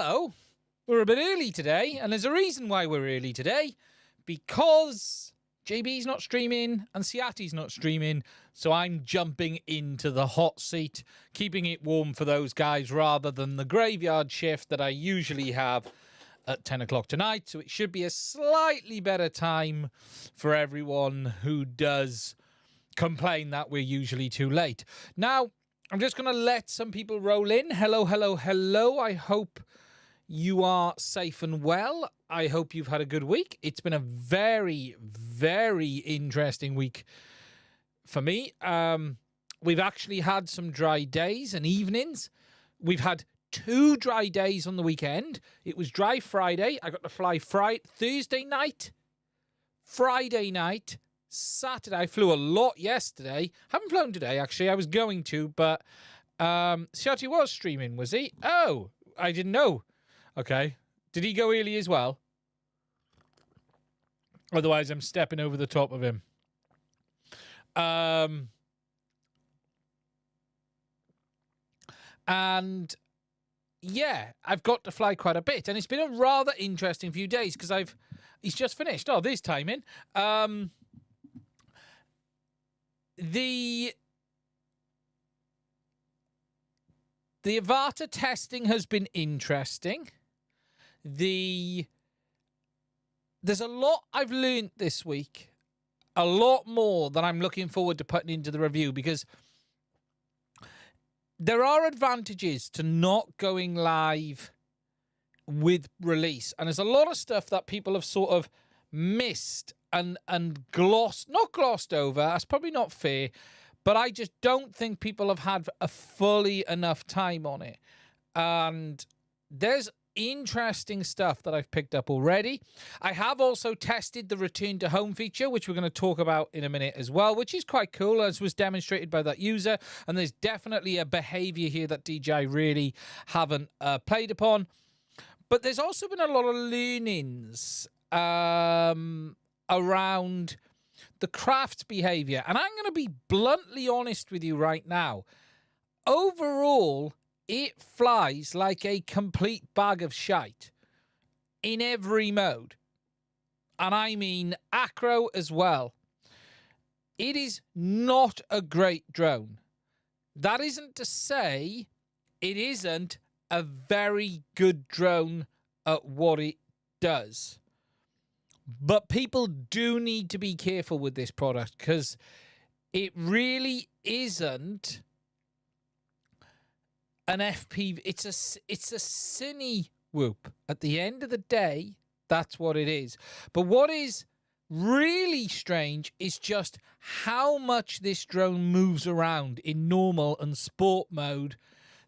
hello. We're a bit early today, and there's a reason why we're early today. Because JB's not streaming and Siati's not streaming, so I'm jumping into the hot seat, keeping it warm for those guys rather than the graveyard shift that I usually have at 10 o'clock tonight. So it should be a slightly better time for everyone who does complain that we're usually too late. Now, I'm just going to let some people roll in. Hello, hello, hello. I hope you are safe and well. I hope you've had a good week. It's been a very, very interesting week for me. We've actually had some dry days and evenings. We've had 2 dry days on the weekend. It was dry Friday. I got to fly Thursday night, Friday night, Saturday. I flew a lot yesterday. Haven't flown today, actually. I was going to, but Siati was streaming, was he? Oh, I didn't know. Okay. Did he go early as well? Otherwise, I'm stepping over the top of him. And yeah, I've got to fly quite a bit. And it's been a rather interesting few days because he's just finished. Oh, there's timing. The Avata testing has been interesting. There's a lot I've learned this week, a lot more that I'm looking forward to putting into the review, because there are advantages to not going live with release, and there's a lot of stuff that people have sort of missed and not glossed over. That's probably not fair, but I just don't think people have had a fully enough time on it. And there's interesting stuff that I've picked up already. I have also tested the return to home feature, which we're going to talk about in a minute as well, which is quite cool, as was demonstrated by that user. And there's definitely a behavior here that DJI really haven't played upon. But there's also been a lot of learnings around the craft behavior. And I'm going to be bluntly honest with you right now. Overall, it flies like a complete bag of shite in every mode. And I mean Acro as well. It is not a great drone. That isn't to say it isn't a very good drone at what it does. But people do need to be careful with this product, because it really isn't an FPV. It's a cine whoop. At the end of the day, that's what it is. But what is really strange is just how much this drone moves around in normal and sport mode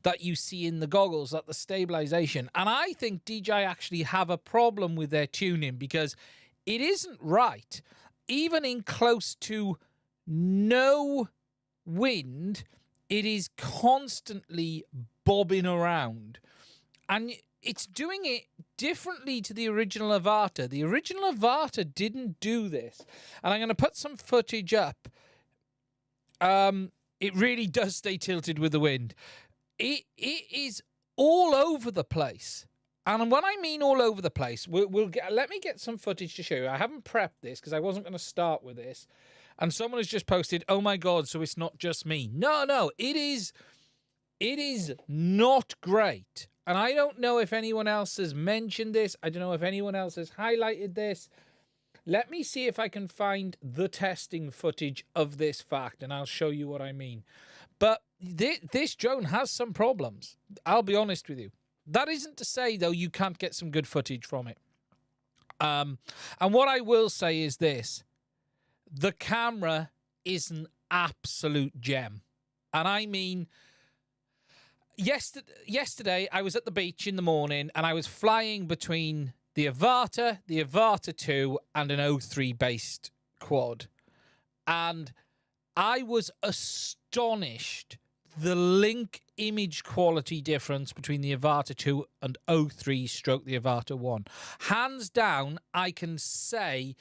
that you see in the goggles at the stabilization. And I think DJI actually have a problem with their tuning, because it isn't right. Even in close to no wind, it is constantly bobbing around. And it's doing it differently to the original Avata. The original Avata didn't do this. And I'm going to put some footage up. It really does stay tilted with the wind. It is all over the place. And when I mean all over the place, let me get some footage to show you. I haven't prepped this because I wasn't going to start with this. And someone has just posted, oh my God, so it's not just me. No, it is not great. And I don't know if anyone else has mentioned this. I don't know if anyone else has highlighted this. Let me see if I can find the testing footage of this fact, and I'll show you what I mean. But this drone has some problems. I'll be honest with you. That isn't to say, though, you can't get some good footage from it. And what I will say is this. The camera is an absolute gem. And I mean, yesterday I was at the beach in the morning and I was flying between the Avata, the Avata 2 and an 03 based quad. And I was astonished the link image quality difference between the Avata 2 and 03 stroke the Avata 1. Hands down, I can say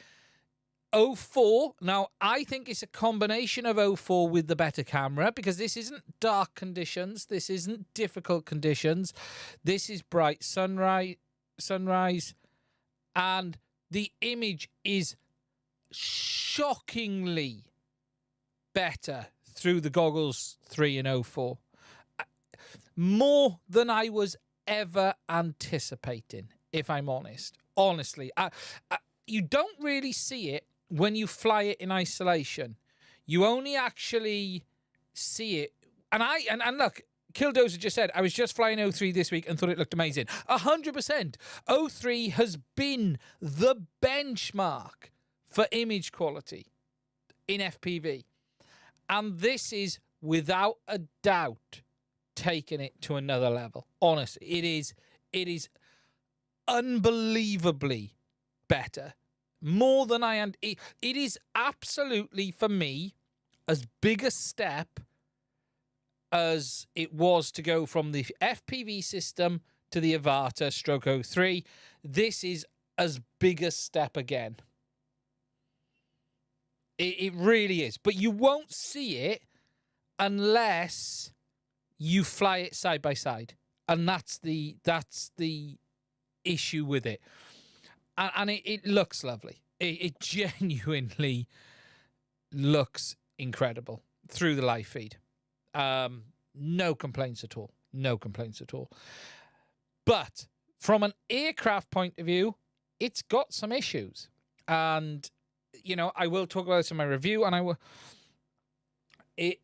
04. Now, I think it's a combination of 04 with the better camera, because this isn't dark conditions. This isn't difficult conditions. This is bright sunrise, and the image is shockingly better through the Goggles 3 and 04. More than I was ever anticipating, if I'm honest. Honestly, you don't really see it when you fly it in isolation. You only actually see it. And look, Killdozer just said, I was just flying 03 this week and thought it looked amazing. 100%. 03 has been the benchmark for image quality in FPV. And this is, without a doubt, taking it to another level. Honestly, it is unbelievably better. More than it is absolutely, for me, as big a step as it was to go from the FPV system to the Avata stroke 03. This is as big a step again. It really is. But you won't see it unless you fly it side by side. And that's the issue with it. And it looks lovely. It genuinely looks incredible through the live feed. No complaints at all. No complaints at all. But from an aircraft point of view, it's got some issues. And, you know, I will talk about this in my review. And I will...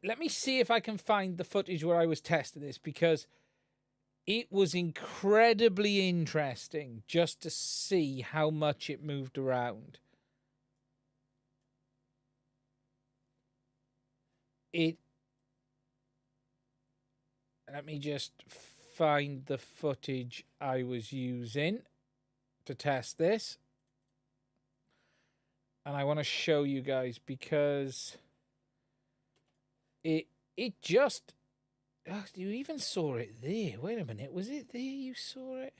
let me see if I can find the footage where I was testing this, because it was incredibly interesting just to see how much it moved around. Let me just find the footage I was using to test this. And I want to show you guys, because it just... Oh, you even saw it there. Wait a minute. Was it there you saw it?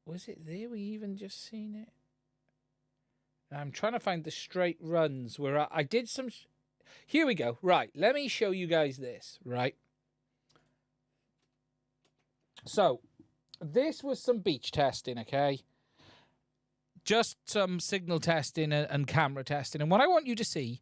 Was it there we even just seen it? I'm trying to find the straight runs where I did some... Here we go. Right. Let me show you guys this. Right. So, this was some beach testing, okay? Just some signal testing and camera testing. And what I want you to see,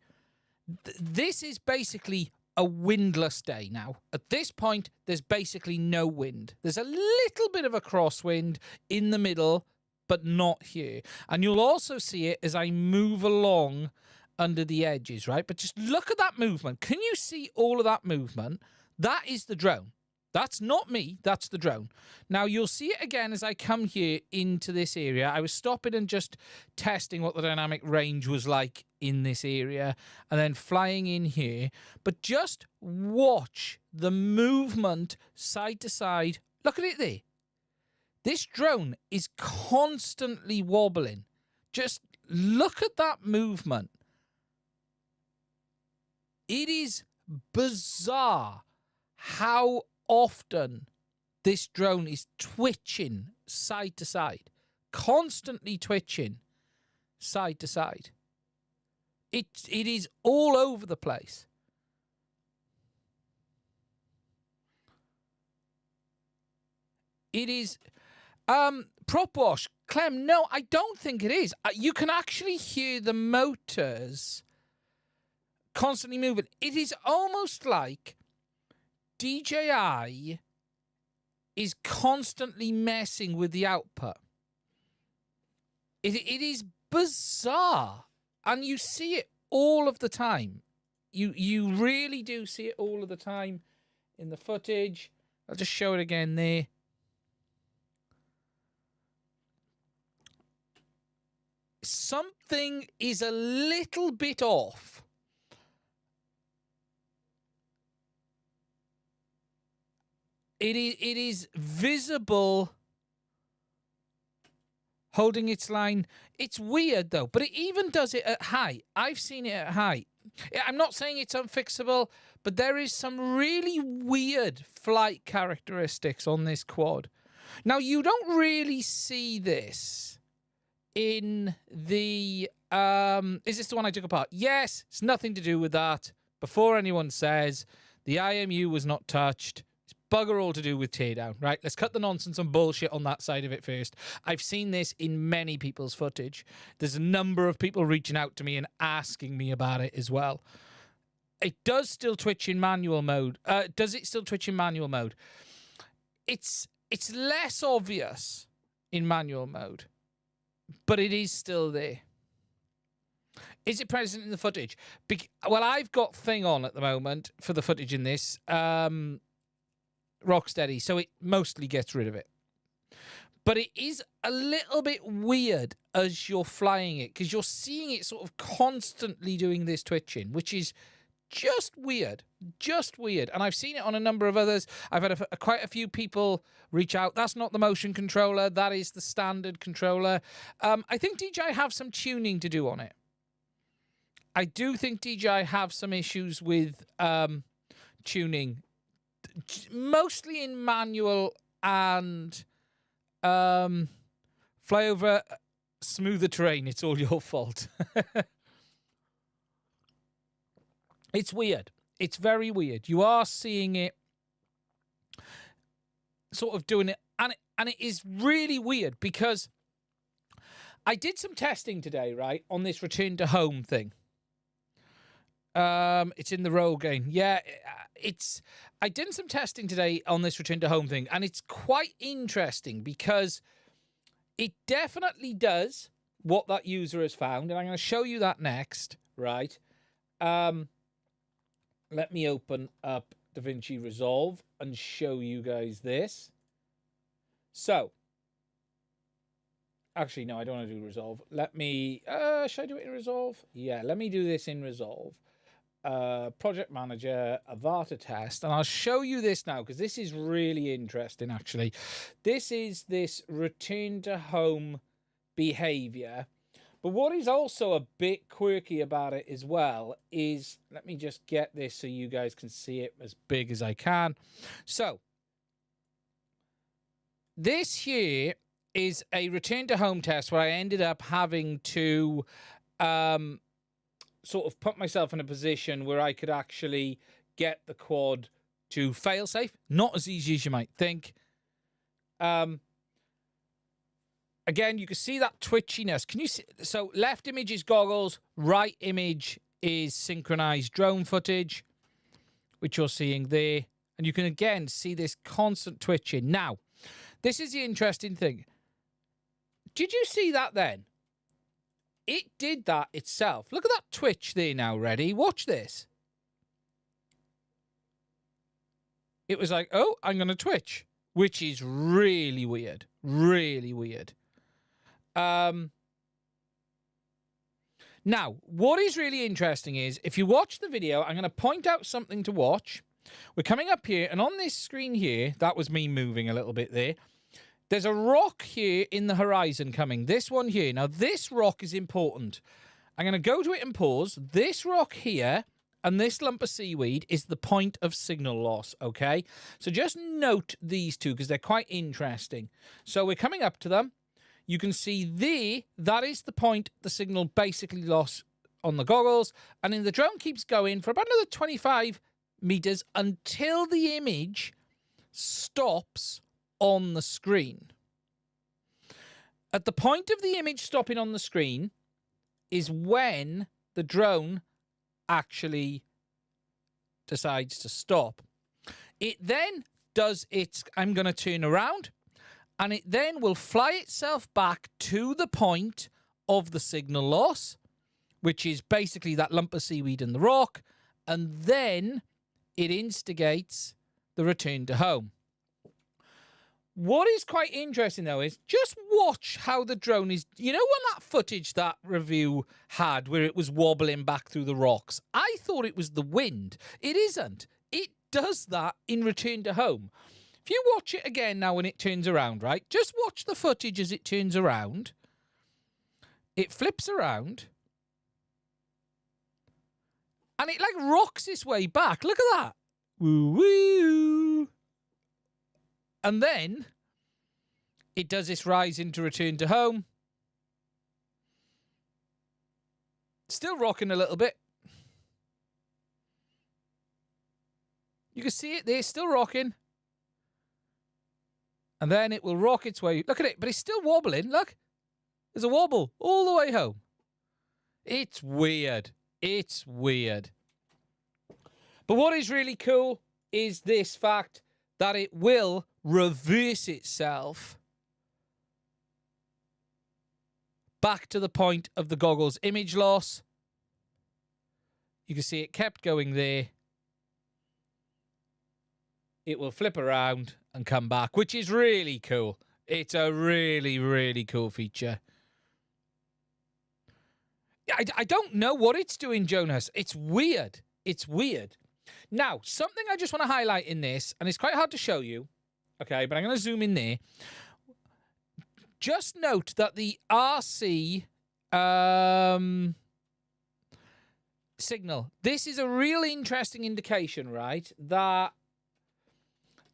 this is basically a windless day now. At this point, there's basically no wind. There's a little bit of a crosswind in the middle, but not here. And you'll also see it as I move along under the edges, right? But just look at that movement. Can you see all of that movement? That is the drone. That's not me, that's the drone. Now, you'll see it again as I come here into this area. I was stopping and just testing what the dynamic range was like in this area, and then flying in here. But just watch the movement side to side. Look at it there. This drone is constantly wobbling. Just look at that movement. It is bizarre how often this drone is twitching side to side, constantly twitching side to side. It is all over the place. It is prop wash. Clem, no, I don't think it is. You can actually hear the motors constantly moving. It is almost like DJI is constantly messing with the output. It is bizarre, and you see it all of the time. You really do see it all of the time in the footage. I'll just show it again there. Something is a little bit off. It is visible holding its line. It's weird, though, but it even does it at high. I've seen it at high. I'm not saying it's unfixable, but there is some really weird flight characteristics on this quad. Now, you don't really see this in the... is this the one I took apart? Yes, it's nothing to do with that. Before anyone says the IMU was not touched, it's bugger all to do with teardown, right? Let's cut the nonsense and bullshit on that side of it first. I've seen this in many people's footage. There's a number of people reaching out to me and asking me about it as well. It does still twitch in manual mode. Does it still twitch in manual mode? It's less obvious in manual mode, but it is still there. Is it present in the footage? Well, I've got thing on at the moment for the footage in this, Rocksteady, so it mostly gets rid of it. But it is a little bit weird as you're flying it, because you're seeing it sort of constantly doing this twitching, which is just weird. Just weird. And I've seen it on a number of others. I've had quite a few people reach out. That's not the motion controller. That is the standard controller. I think DJI have some tuning to do on it. I do think DJI have some issues with tuning, mostly in manual and fly over smoother terrain. It's all your fault. It's weird. It's very weird. You are seeing it sort of doing it, and it is really weird because I did some testing today, right, on this return to home thing. It's in the row again. Yeah, I did some testing today on this return to home thing, and it's quite interesting because it definitely does what that user has found, and I'm going to show you that next, right? Let me open up DaVinci Resolve and show you guys this. So, actually, no, I don't want to do Resolve. Let me, should I do it in Resolve? Yeah, let me do this in Resolve. Project Manager, Avata test, and I'll show you this now because this is really interesting, actually. This is this return to home behavior. But what is also a bit quirky about it as well is, let me just get this so you guys can see it as big as I can. So, this here is a return to home test where I ended up having to sort of put myself in a position where I could actually get the quad to fail safe. Not as easy as you might think. Again, you can see that twitchiness. Can you see? So left image is goggles, right image is synchronized drone footage, which you're seeing there. And you can again see this constant twitching. Now, this is the interesting thing. Did you see that then? It did that itself. Look at that twitch there now, ready? Watch this. It was like, oh, I'm going to twitch, which is really weird. Really weird. Now, what is really interesting is, if you watch the video, I'm going to point out something to watch. We're coming up here, and on this screen here, that was me moving a little bit there. There's a rock here in the horizon coming. This one here. Now, this rock is important. I'm going to go to it and pause. This rock here and this lump of seaweed is the point of signal loss, okay? So just note these two because they're quite interesting. So we're coming up to them. You can see there, that is the point the signal basically lost on the goggles. And then the drone keeps going for about another 25 meters until the image stops on the screen. At the point of the image stopping on the screen is when the drone actually decides to stop. It then does its, I'm going to turn around, and it then will fly itself back to the point of the signal loss, which is basically that lump of seaweed and the rock, and then it instigates the return to home. What is quite interesting, though, is just watch how the drone is... You know when that footage that review had where it was wobbling back through the rocks? I thought it was the wind. It isn't. It does that in return to home. If you watch it again now when it turns around, right? Just watch the footage as it turns around. It flips around. And it like rocks its way back. Look at that. Woo woo. And then it does this rise into return to home. Still rocking a little bit. You can see it there, still rocking. And then it will rock its way. Look at it, but it's still wobbling. Look. There's a wobble all the way home. It's weird. It's weird. But what is really cool is this fact that it will reverse itself back to the point of the goggle's image loss. You can see it kept going there. It will flip around and come back, which is really cool. It's a really, really cool feature. I don't know what it's doing, Jonas. It's weird. It's weird. Now, something I just want to highlight in this, and it's quite hard to show you, okay, but I'm going to zoom in there. Just note that the RC signal, this is a really interesting indication, right, that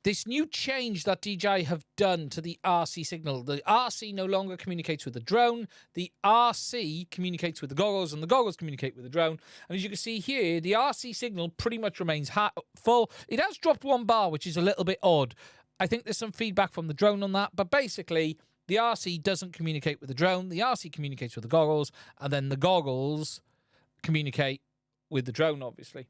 this new change that DJI have done to the RC signal, the RC no longer communicates with the drone, the RC communicates with the goggles, and the goggles communicate with the drone. And as you can see here, the RC signal pretty much remains full. It has dropped 1 bar, which is a little bit odd. I think there's some feedback from the drone on that, but basically, the RC doesn't communicate with the drone, the RC communicates with the goggles, and then the goggles communicate with the drone, obviously.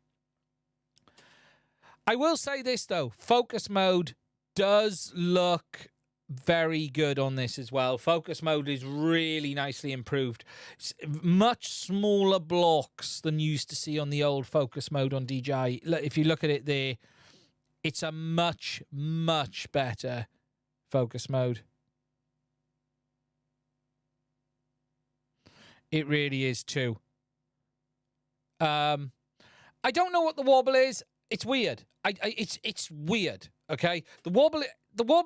I will say this, though. Focus mode does look very good on this as well. Focus mode is really nicely improved. It's much smaller blocks than you used to see on the old focus mode on DJI. If you look at it there, it's a much, much better focus mode. It really is, too. I don't know what the wobble is. It's weird. It's weird. Okay, the wobble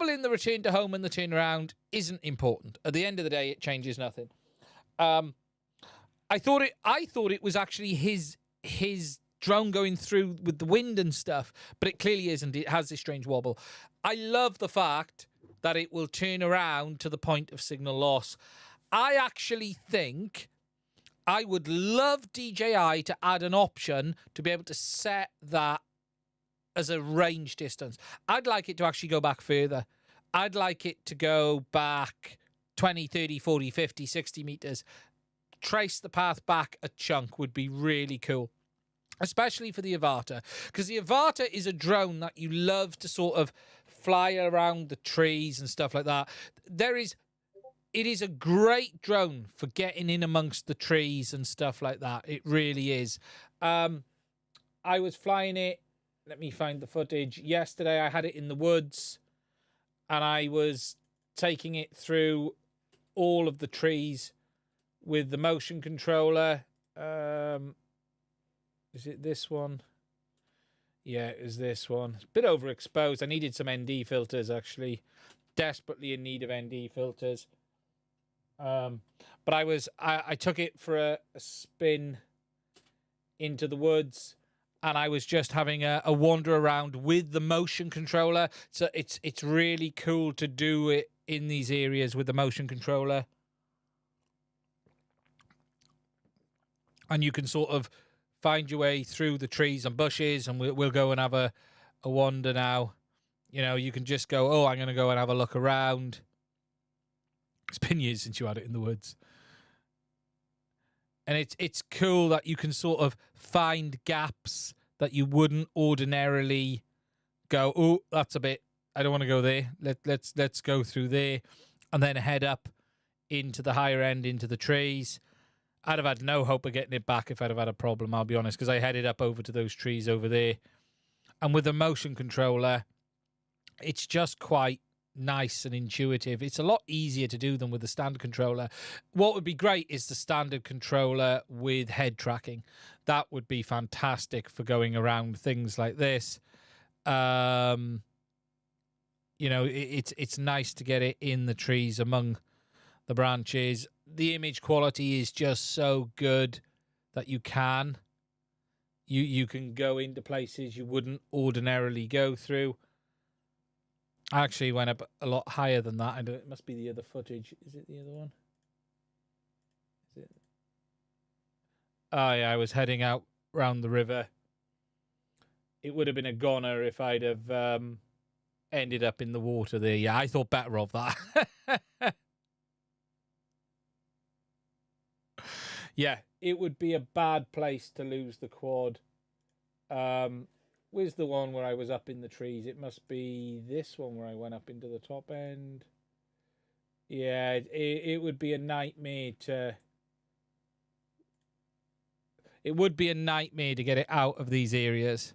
in the return to home and the turnaround isn't important. At the end of the day, it changes nothing. I thought it was actually his drone going through with the wind and stuff, but it clearly isn't. It has this strange wobble. I love the fact that it will turn around to the point of signal loss. I actually think I would love DJI to add an option to be able to set that as a range distance. I'd like it to actually go back further. I'd like it to go back 20, 30, 40, 50, 60 meters. Trace the path back a chunk would be really cool, especially for the Avata, because the Avata is a drone that you love to sort of fly around the trees and stuff like that. It is a great drone for getting in amongst the trees and stuff like that. It really is. I was flying it. Let me find the footage. Yesterday, I had it in the woods, and I was taking it through all of the trees with the motion controller. Is it this one? Yeah, it was this one. It's a bit overexposed. I needed some ND filters, actually. Desperately in need of ND filters. But I took it for a spin into the woods, and I was just having a wander around with the motion controller. So it's really cool to do it in these areas with the motion controller. And you can sort of find your way through the trees and bushes, and we'll go and have a wander now. You know, you can just go, oh, I'm going to go and have a look around. It's been years since you had it in the woods. And it's cool that you can sort of find gaps that you wouldn't ordinarily go, oh, that's a bit, I don't want to go there. Let's go through there, and then head up into the higher end, into the trees. I'd have had no hope of getting it back if I'd have had a problem, I'll be honest, because I headed up over to those trees over there. And with the motion controller, it's just quite nice and intuitive. It's a lot easier to do than with the standard controller. What would be great is the standard controller with head tracking. That would be fantastic for going around things like this. You know, it's nice to get it in the trees among the branches. The image quality is just so good that you can go into places you wouldn't ordinarily go through. I actually went up a lot higher than that. It must be the other footage. Is it the other one? Is it? Oh, yeah, I was heading out round the river. It would have been a goner if I'd have ended up in the water there. Yeah, I thought better of that. Yeah, it would be a bad place to lose the quad. Where's the one where I was up in the trees? It must be this one where I went up into the top end. Yeah, it would be a nightmare to... It would be a nightmare to get it out of these areas.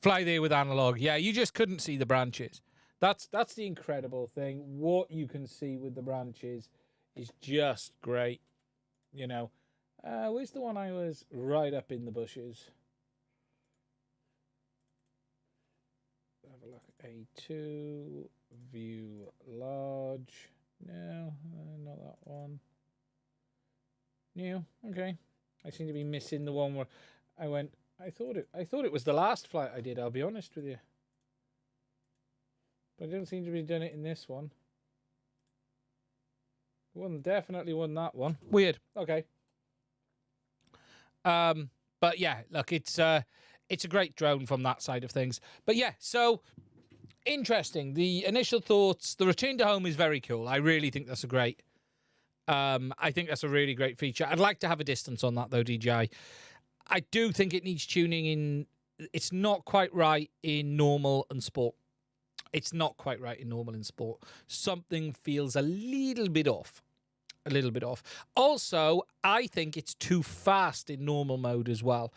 Fly there with analog. Yeah, you just couldn't see the branches. That's the incredible thing. What you can see with the branches is just great. You know. Where's the one I was right up in the bushes? Have a look. A2. View large. No, not that one. New. Okay. I seem to be missing the one where I went... I thought it was the last flight I did, I'll be honest with you. But I don't seem to be doing it in this one. Definitely won that one. Weird. Okay. But yeah, look, it's a great drone from that side of things. But yeah, so interesting. The initial thoughts, the return to home is very cool. I really think that's a great I think that's a really great feature. I'd like to have a distance on that though, DJI. I do think it needs tuning in. It's not quite right in normal and sport. It's not quite right in normal and sport. Something feels a little bit off. A little bit off. Also, I think it's too fast in normal mode as well.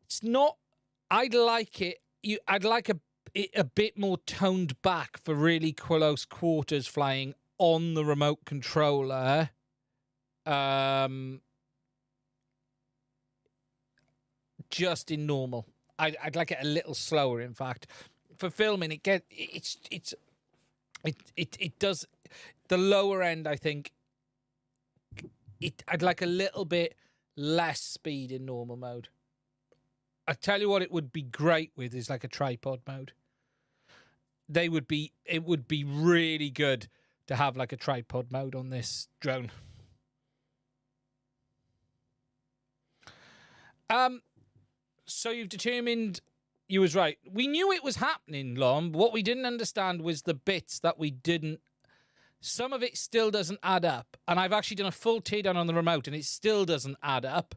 It's not... I'd like it... I'd like a bit more toned back for really close quarters flying on the remote controller. Just in normal. I'd like it a little slower, in fact. For filming, it does the lower end, I think. I'd like a little bit less speed in normal mode. I tell you what it would be great with is like a tripod mode. It would be really good to have like a tripod mode on this drone. So you've determined you was right. We knew it was happening, Lom. What we didn't understand was the bits that we didn't. Some of it still doesn't add up. And I've actually done a full teardown on the remote and it still doesn't add up.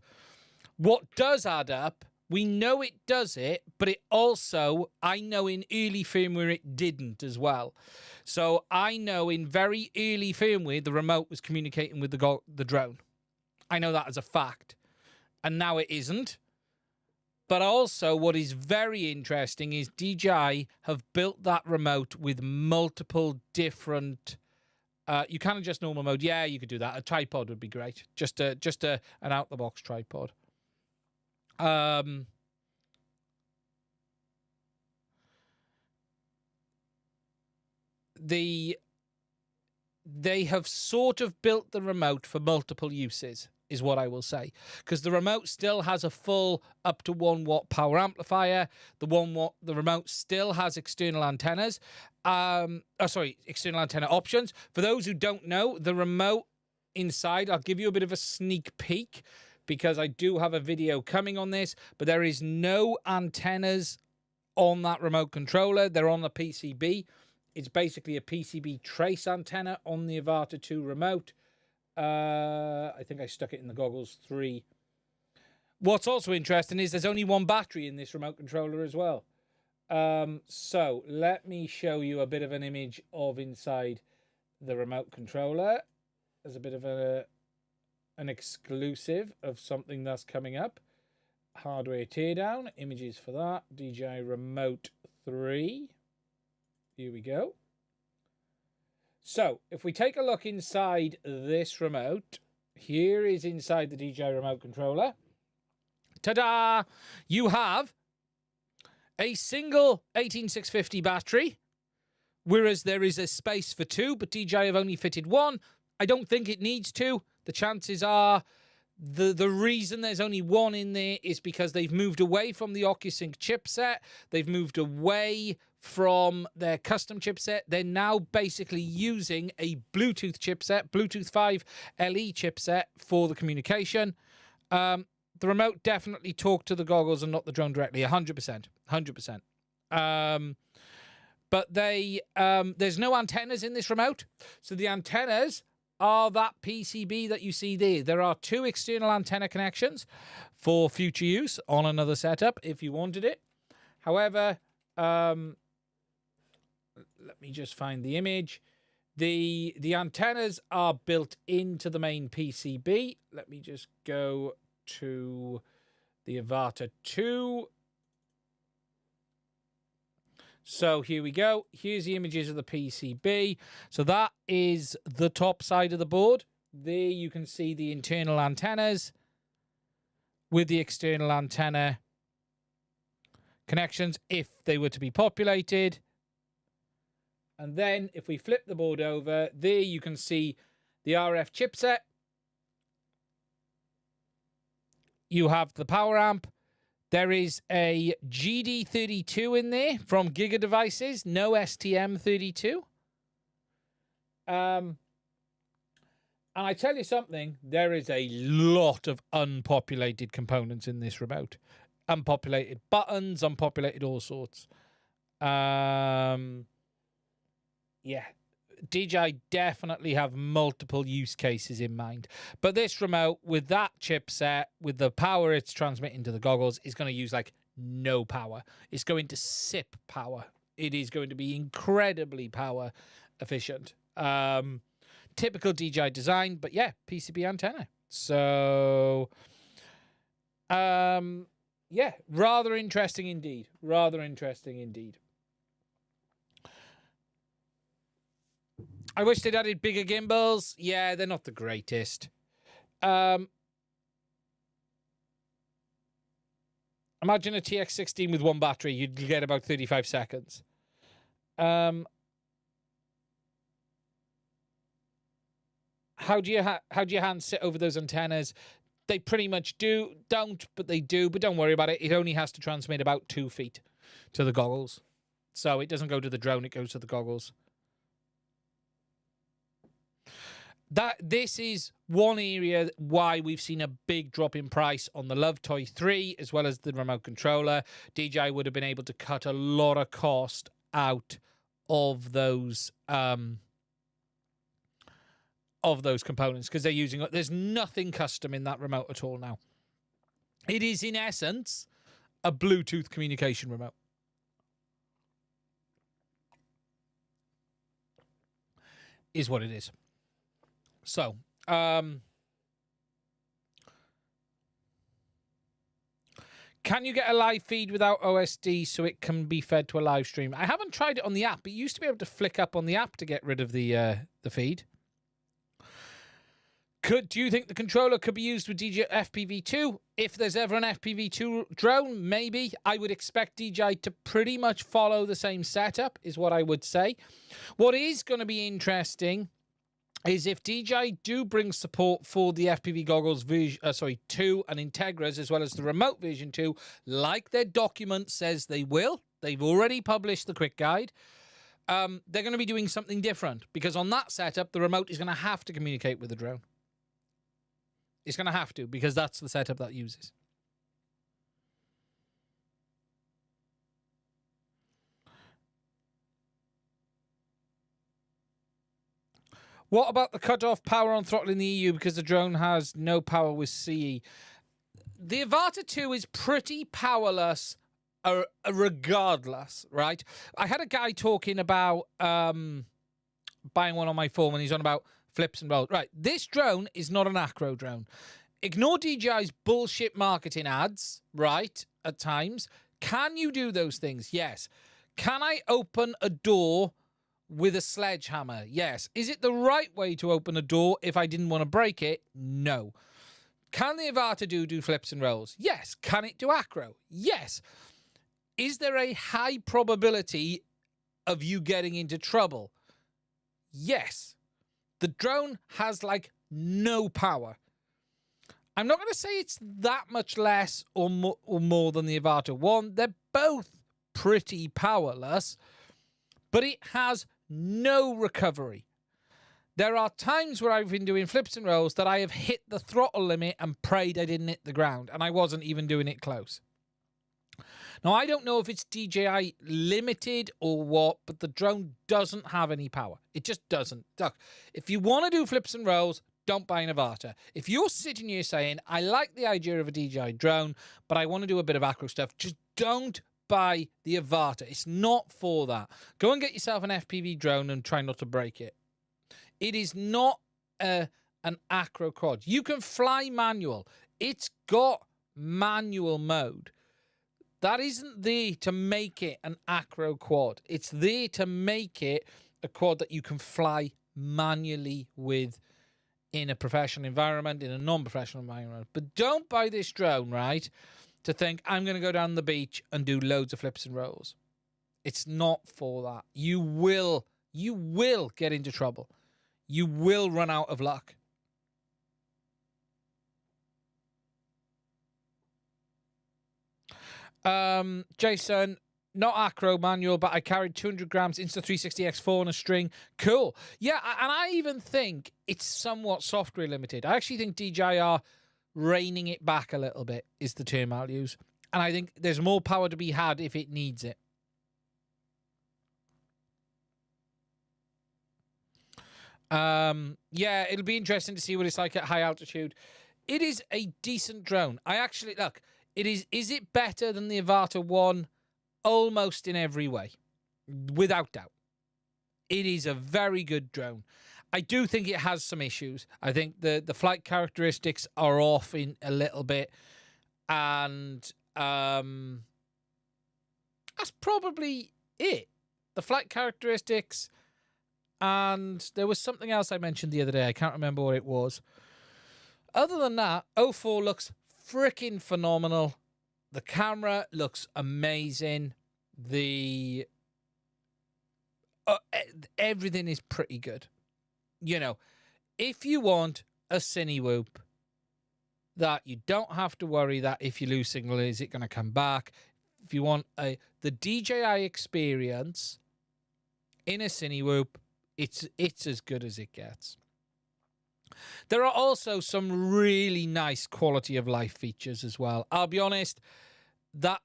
What does add up, we know it does it, but it also, I know in early firmware it didn't as well. So I know in very early firmware the remote was communicating with the drone. I know that as a fact. And now it isn't. But also, what is very interesting is DJI have built that remote with multiple different... you can adjust normal mode. Yeah, you could do that. A tripod would be great. Just an out-the-box tripod. They have sort of built the remote for multiple uses, is what I will say. Because the remote still has a full up to 1 watt power amplifier. The remote still has external antennas. External antenna options. For those who don't know, the remote inside, I'll give you a bit of a sneak peek because I do have a video coming on this, but there is no antennas on that remote controller. They're on the PCB. It's basically a PCB trace antenna on the Avata 2 remote. I think I stuck it in the Goggles 3. What's also interesting is there's only 1 battery in this remote controller as well. So let me show you a bit of an image of inside the remote controller as a bit of an exclusive of something that's coming up. Hardware teardown, images for that. DJI Remote 3. Here we go. So, if we take a look inside this remote, here is inside the DJI remote controller. Ta-da! You have a single 18650 battery, whereas there is a space for 2, but DJI have only fitted 1. I don't think it needs 2. The chances are the reason there's only 1 in there is because they've moved away from the OcuSync chipset. They've moved away from their custom chipset. They're now basically using a Bluetooth chipset, Bluetooth 5 LE chipset for the communication. The remote definitely talked to the goggles and not the drone directly, 100%. 100%. But there's no antennas in this remote. So the antennas are that PCB that you see there. There are 2 external antenna connections for future use on another setup if you wanted it. However, let me just find the image. The antennas are built into the main PCB. Let me just go to the Avata 2. So here we go. Here's the images of the PCB. So that is the top side of the board. There you can see the internal antennas with the external antenna connections if they were to be populated. And then if we flip the board over, there you can see the RF chipset. You have the power amp. There is a GD32 in there from Giga Devices, no STM32. And I tell you something, there is a lot of unpopulated components in this remote. Unpopulated buttons, unpopulated all sorts. Yeah, DJI definitely have multiple use cases in mind. But this remote, with that chipset, with the power it's transmitting to the goggles, is going to use like no power. It's going to sip power. It is going to be incredibly power efficient. Typical DJI design, but yeah, PCB antenna. So, yeah, rather interesting indeed. Rather interesting indeed. I wish they'd added bigger gimbals. Yeah, they're not the greatest. Imagine a TX16 with 1 battery. You'd get about 35 seconds. How do your hands sit over those antennas? They pretty much don't, but they do. But don't worry about it. It only has to transmit about 2 feet to the goggles. So it doesn't go to the drone. It goes to the goggles. This is one area why we've seen a big drop in price on the Love Toy 3 as well as the remote controller. DJI would have been able to cut a lot of cost out of those components because they're using, there's nothing custom in that remote at all now. It is in essence a Bluetooth communication remote. Is what it is. So, can you get a live feed without OSD so it can be fed to a live stream? I haven't tried it on the app. It used to be able to flick up on the app to get rid of the feed. Do you think the controller could be used with DJI FPV2? If there's ever an FPV2 drone, maybe. I would expect DJI to pretty much follow the same setup, is what I would say. What is going to be interesting is if DJI do bring support for the FPV goggles 2 and Integras, as well as the remote version 2, like their document says they will. They've already published the quick guide. They're going to be doing something different because on that setup, the remote is going to have to communicate with the drone. It's going to have to because that's the setup that uses. What about the cut-off power on throttle in the EU because the drone has no power with CE? The Avata 2 is pretty powerless regardless, right? I had a guy talking about buying one on my phone when he's on about flips and rolls. Right, this drone is not an Acro drone. Ignore DJI's bullshit marketing ads, right, at times. Can you do those things? Yes. Can I open a door with a sledgehammer? Yes. Is it the right way to open a door if I didn't want to break it? No. Can the Avata do flips and rolls? Yes. Can it do Acro? Yes. Is there a high probability of you getting into trouble? Yes. The drone has like no power. I'm not going to say it's that much less or more than the Avata 1. They're both pretty powerless, but it has no recovery. There are times where I've been doing flips and rolls that I have hit the throttle limit and prayed I didn't hit the ground, and I wasn't even doing it close. Now, I don't know if it's DJI limited or what, but the drone doesn't have any power. It just doesn't. Look, if you want to do flips and rolls, don't buy an Avata. If you're sitting here saying, I like the idea of a DJI drone, but I want to do a bit of Acro stuff, just don't buy the Avata. It's not for that. Go and get yourself an FPV drone and try not to break it. It is not an Acro quad. You can fly manual. It's got manual mode. That isn't there to make it an Acro quad. It's there to make it a quad that you can fly manually with in a professional environment, in a non-professional environment. But don't buy this drone, right, to think, I'm going to go down the beach and do loads of flips and rolls. It's not for that. You will get into trouble. You will run out of luck. Jason, not Acro manual, but I carried 200 grams Insta360X4 on a string. Cool. Yeah, and I even think it's somewhat software limited. I actually think DJI are reining it back a little bit, is the term I'll use. And I think there's more power to be had if it needs it. Yeah, it'll be interesting to see what it's like at high altitude. It is a decent drone. I actually, look, is it better than the Avata 1? Almost in every way, without doubt. It is a very good drone. I do think it has some issues. I think the flight characteristics are off in a little bit, and that's probably it. The flight characteristics, and there was something else I mentioned the other day. I can't remember what it was. Other than that, 04 looks freaking phenomenal. The camera looks amazing. Everything is pretty good. You know, if you want a cine whoop that you don't have to worry that if you lose signal, is it going to come back? If you want the DJI experience in a cine whoop, it's as good as it gets. There are also some really nice quality of life features as well. I'll be honest, that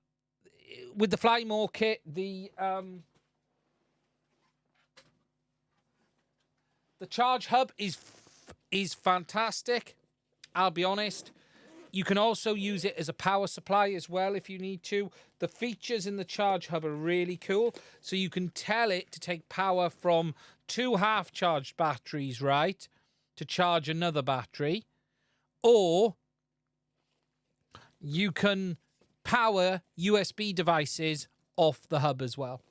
with the Fly More kit, the charge hub is fantastic. I'll be honest. You can also use it as a power supply as well if you need to. The features in the charge hub are really cool. So you can tell it to take power from 2 half-charged batteries, right, to charge another battery, or you can power USB devices off the hub as well.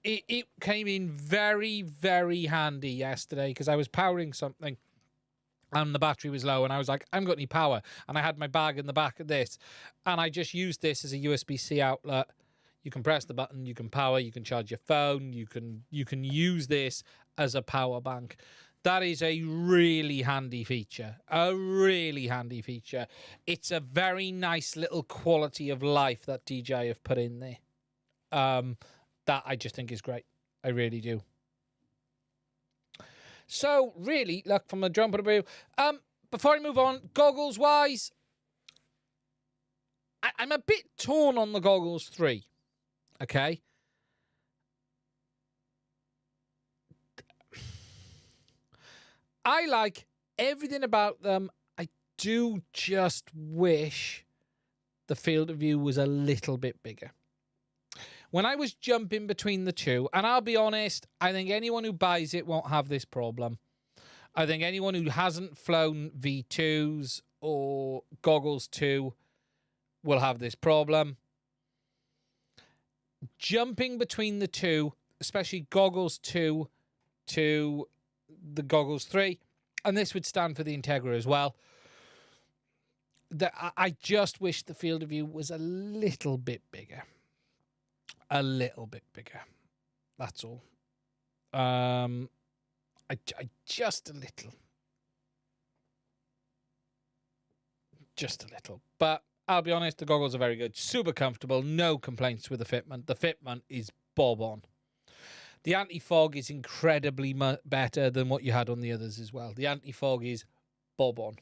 It came in very, very handy yesterday because I was powering something and the battery was low and I was like, I haven't got any power, and I had my bag in the back of this and I just used this as a USB-C outlet. You can press the button, you can power, you can charge your phone, you can use this as a power bank. That is a really handy feature. A really handy feature. It's a very nice little quality of life that DJI have put in there. That I just think is great. I really do. So, really, look, from a drone point of view, before I move on, goggles-wise, I'm a bit torn on the Goggles 3. Okay? I like everything about them. I do just wish the field of view was a little bit bigger. When I was jumping between the two, and I'll be honest, I think anyone who buys it won't have this problem. I think anyone who hasn't flown V2s or Goggles 2 will have this problem. Jumping between the two, especially Goggles 2 to the Goggles 3, and this would stand for the Integra as well, I just wish the field of view was a little bit bigger. A little bit bigger. That's all. I just a little. Just a little. But I'll be honest, the goggles are very good. Super comfortable. No complaints with the fitment. The fitment is bob on. The anti-fog is incredibly better than what you had on the others as well. The anti-fog is bob on.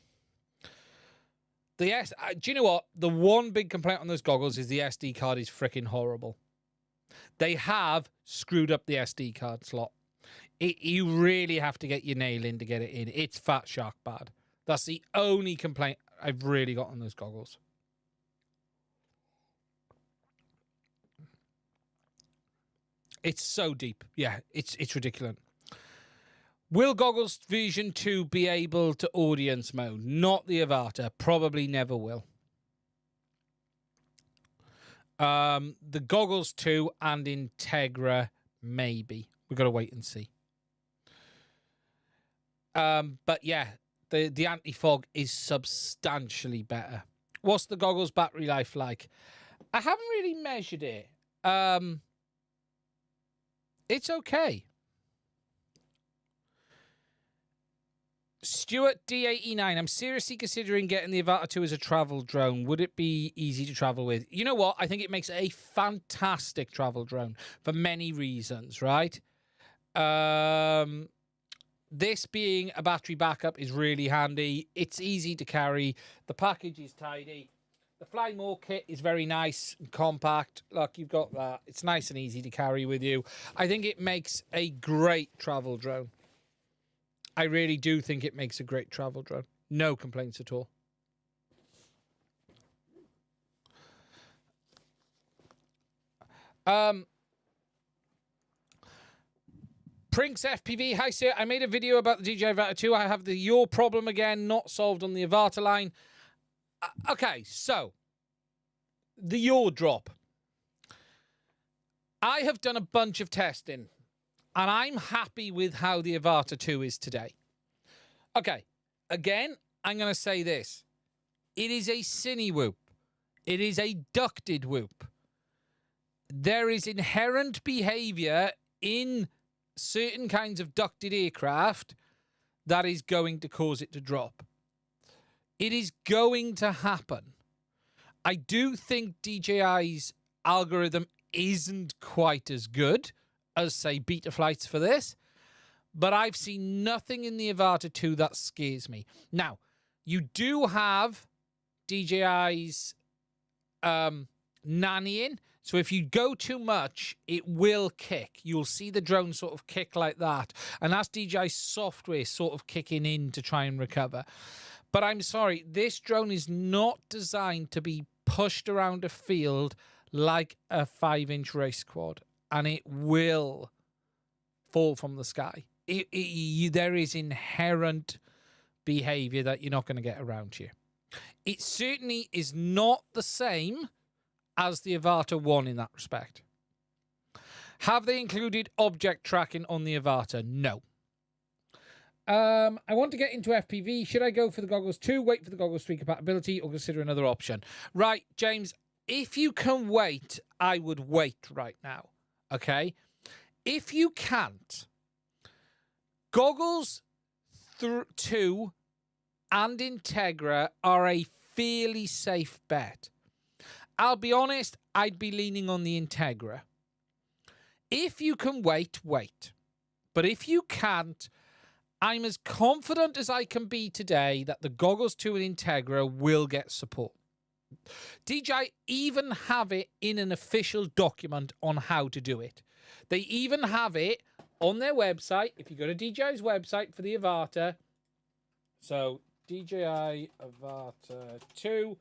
Do you know what? The one big complaint on those goggles is the SD card is freaking horrible. They have screwed up the SD card slot. You really have to get your nail in to get it in. It's fat shark bad. That's the only complaint I've really got on those goggles. It's so deep. Yeah, it's ridiculous. Will Goggles version 2 be able to audience mode? Not the Avata. Probably never will. The Goggles 2 and Integra, maybe. We've got to wait and see. But yeah, the anti-fog is substantially better. What's the Goggles battery life like? I haven't really measured it. It's okay. Stuart D89, I'm seriously considering getting the Avata 2 as a travel drone. Would it be easy to travel with? You know what? I think it makes a fantastic travel drone for many reasons, right? This being a battery backup is really handy. It's easy to carry. The package is tidy. The Fly More kit is very nice and compact. Look, you've got that. It's nice and easy to carry with you. I think it makes a great travel drone. I really do think it makes a great travel drone. No complaints at all. Prinks FPV, hi sir. I made a video about the DJI Avata 2. I have the your problem again, not solved on the Avata line. Okay, so the yaw drop. I have done a bunch of testing, and I'm happy with how the Avata 2 is today. Okay, again, I'm going to say this. It is a cine whoop. It is a ducted whoop. There is inherent behavior in certain kinds of ducted aircraft that is going to cause it to drop. It is going to happen. I do think DJI's algorithm isn't quite as good as, say, Betaflight's for this, but I've seen nothing in the Avata 2 that scares me. Now, you do have DJI's nannying, so if you go too much, it will kick. You'll see the drone sort of kick like that, and that's DJI software sort of kicking in to try and recover. But I'm sorry, this drone is not designed to be pushed around a field like a 5-inch race quad, and it will fall from the sky. There is inherent behavior that you're not going to get around here. It certainly is not the same as the Avata 1 in that respect. Have they included object tracking on the Avata? No. I want to get into FPV. Should I go for the Goggles 2, wait for the Goggles 3 compatibility, or consider another option? Right, James, if you can wait, I would wait right now. Okay? If you can't, Goggles 2 and Integra are a fairly safe bet. I'll be honest, I'd be leaning on the Integra. If you can wait, wait. But if you can't, I'm as confident as I can be today that the Goggles 2 and Integra will get support. DJI even have it in an official document on how to do it. They even have it on their website. If you go to DJI's website for the Avata, so DJI Avata 2,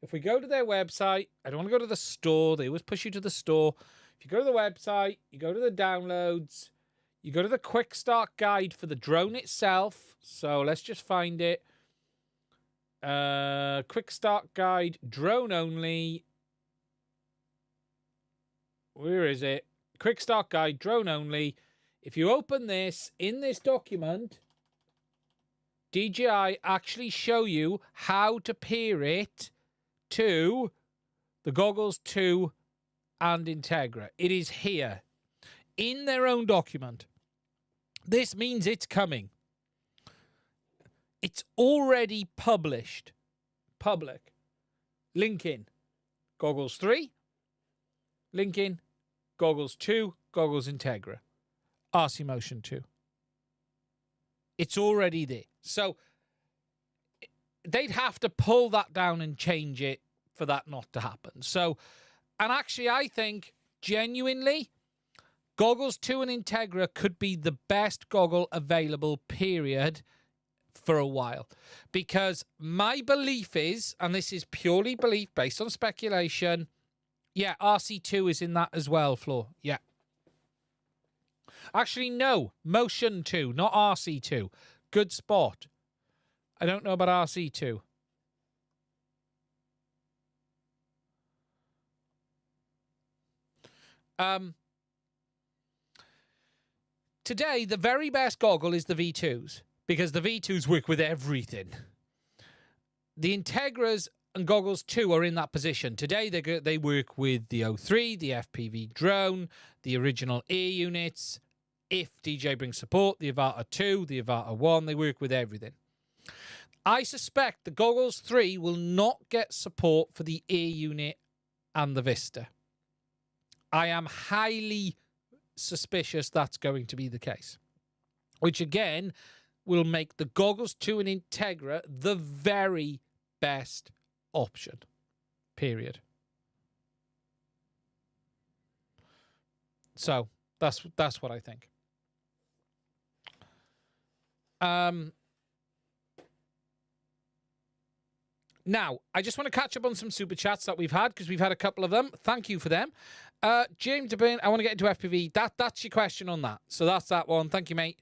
if we go to their website, I don't want to go to the store. They always push you to the store. If you go to the website, you go to the downloads, you go to the quick start guide for the drone itself. So let's just find it. Quick start guide, drone only. Where is it? Quick start guide, drone only. If you open this, in this document, DJI actually show you how to pair it to the Goggles 2 and Integra. It is here in their own document. This means it's coming. It's already published. Public. linking Goggles 3, linking Goggles 2, Goggles Integra, RC Motion 2. It's already there. So they'd have to pull that down and change it for that not to happen. So, and actually I think genuinely Goggles 2 and Integra could be the best goggle available, period, for a while. Because my belief is, and this is purely belief based on speculation, yeah, RC2 is in that as well, Flo. Yeah. Actually, no. Motion 2, not RC2. Good spot. I don't know about RC2. Today, the very best goggle is the V2s, because the V2s work with everything. The Integras and Goggles 2 are in that position. Today, they work with the O3, the FPV drone, the original air units. If DJI brings support, the Avata 2, the Avata 1, they work with everything. I suspect the Goggles 3 will not get support for the air unit and the Vista. I am highly suspicious that's going to be the case, which again will make the Goggles 2 and Integra the very best option, period. So that's what I think. Now, I just want to catch up on some super chats that we've had, because we've had a couple of them. Thank you for them. James DeBain, I want to get into FPV. That's your question on that. So that's that one. Thank you, mate.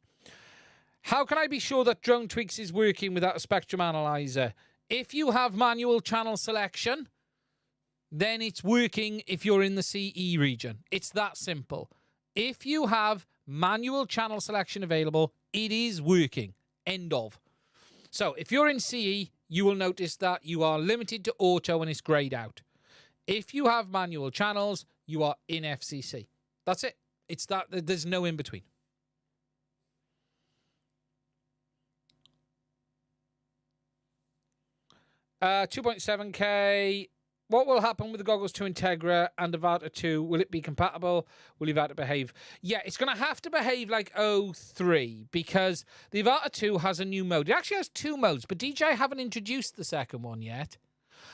How can I be sure that Drone Tweaks is working without a spectrum analyzer? If you have manual channel selection, then it's working if you're in the CE region. It's that simple. If you have manual channel selection available, it is working. End of. So if you're in CE, you will notice that you are limited to auto and it's grayed out. If you have manual channels, you are in FCC. That's it. It's that. There's no in between. $2.7K. What will happen with the Goggles 2 Integra and Avata 2? Will it be compatible? Will Avata behave? Yeah, it's going to have to behave like O3, because the Avata 2 has a new mode. It actually has two modes, but DJI haven't introduced the second one yet,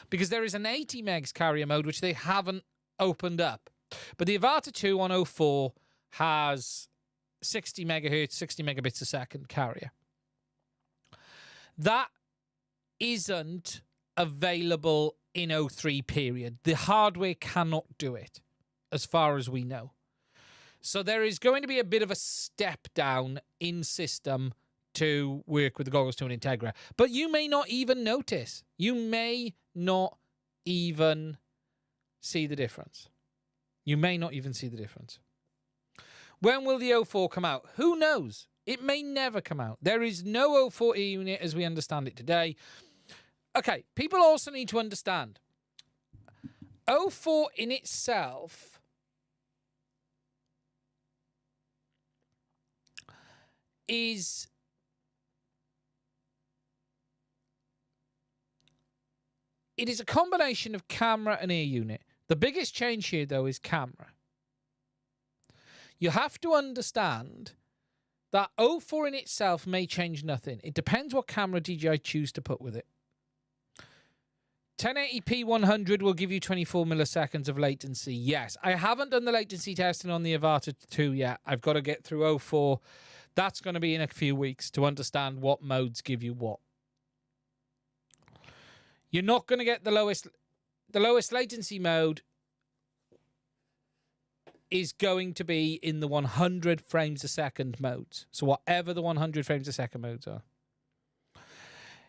because there is an 80 megs carrier mode, which they haven't opened up. But the Avata 2 on O4 has 60 megahertz, 60 megabits a second carrier. That isn't available in O3, period. The hardware cannot do it, as far as we know. So there is going to be a bit of a step down in system to work with the Goggles 2 and Integra. But you may not even notice. You may not even see the difference. You may not even see the difference. When will the O4 come out? Who knows? It may never come out. There is no O4 E unit as we understand it today. Okay, people also need to understand, O4 in itself is a combination of camera and air unit. The biggest change here, though, is camera. You have to understand that O4 in itself may change nothing. It depends what camera DJI choose to put with it. 1080p 100 will give you 24 milliseconds of latency. Yes, I haven't done the latency testing on the Avata 2 yet. I've got to get through O4. That's going to be in a few weeks to understand what modes give you what. You're not going to get the lowest latency mode is going to be in the 100 frames a second modes. So whatever the 100 frames a second modes are.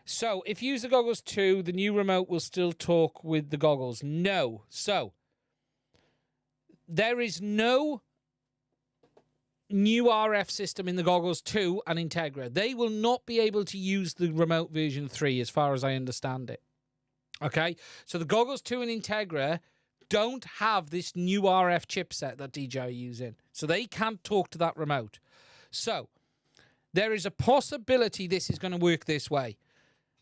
So if you use the Goggles 2, the new remote will still talk with the goggles. No. So there is no new RF system in the Goggles 2 and Integra. They will not be able to use the remote version 3 as far as I understand it. Okay? So the Goggles 2 and Integra don't have this new RF chipset that DJI are using. So they can't talk to that remote. So there is a possibility this is going to work this way.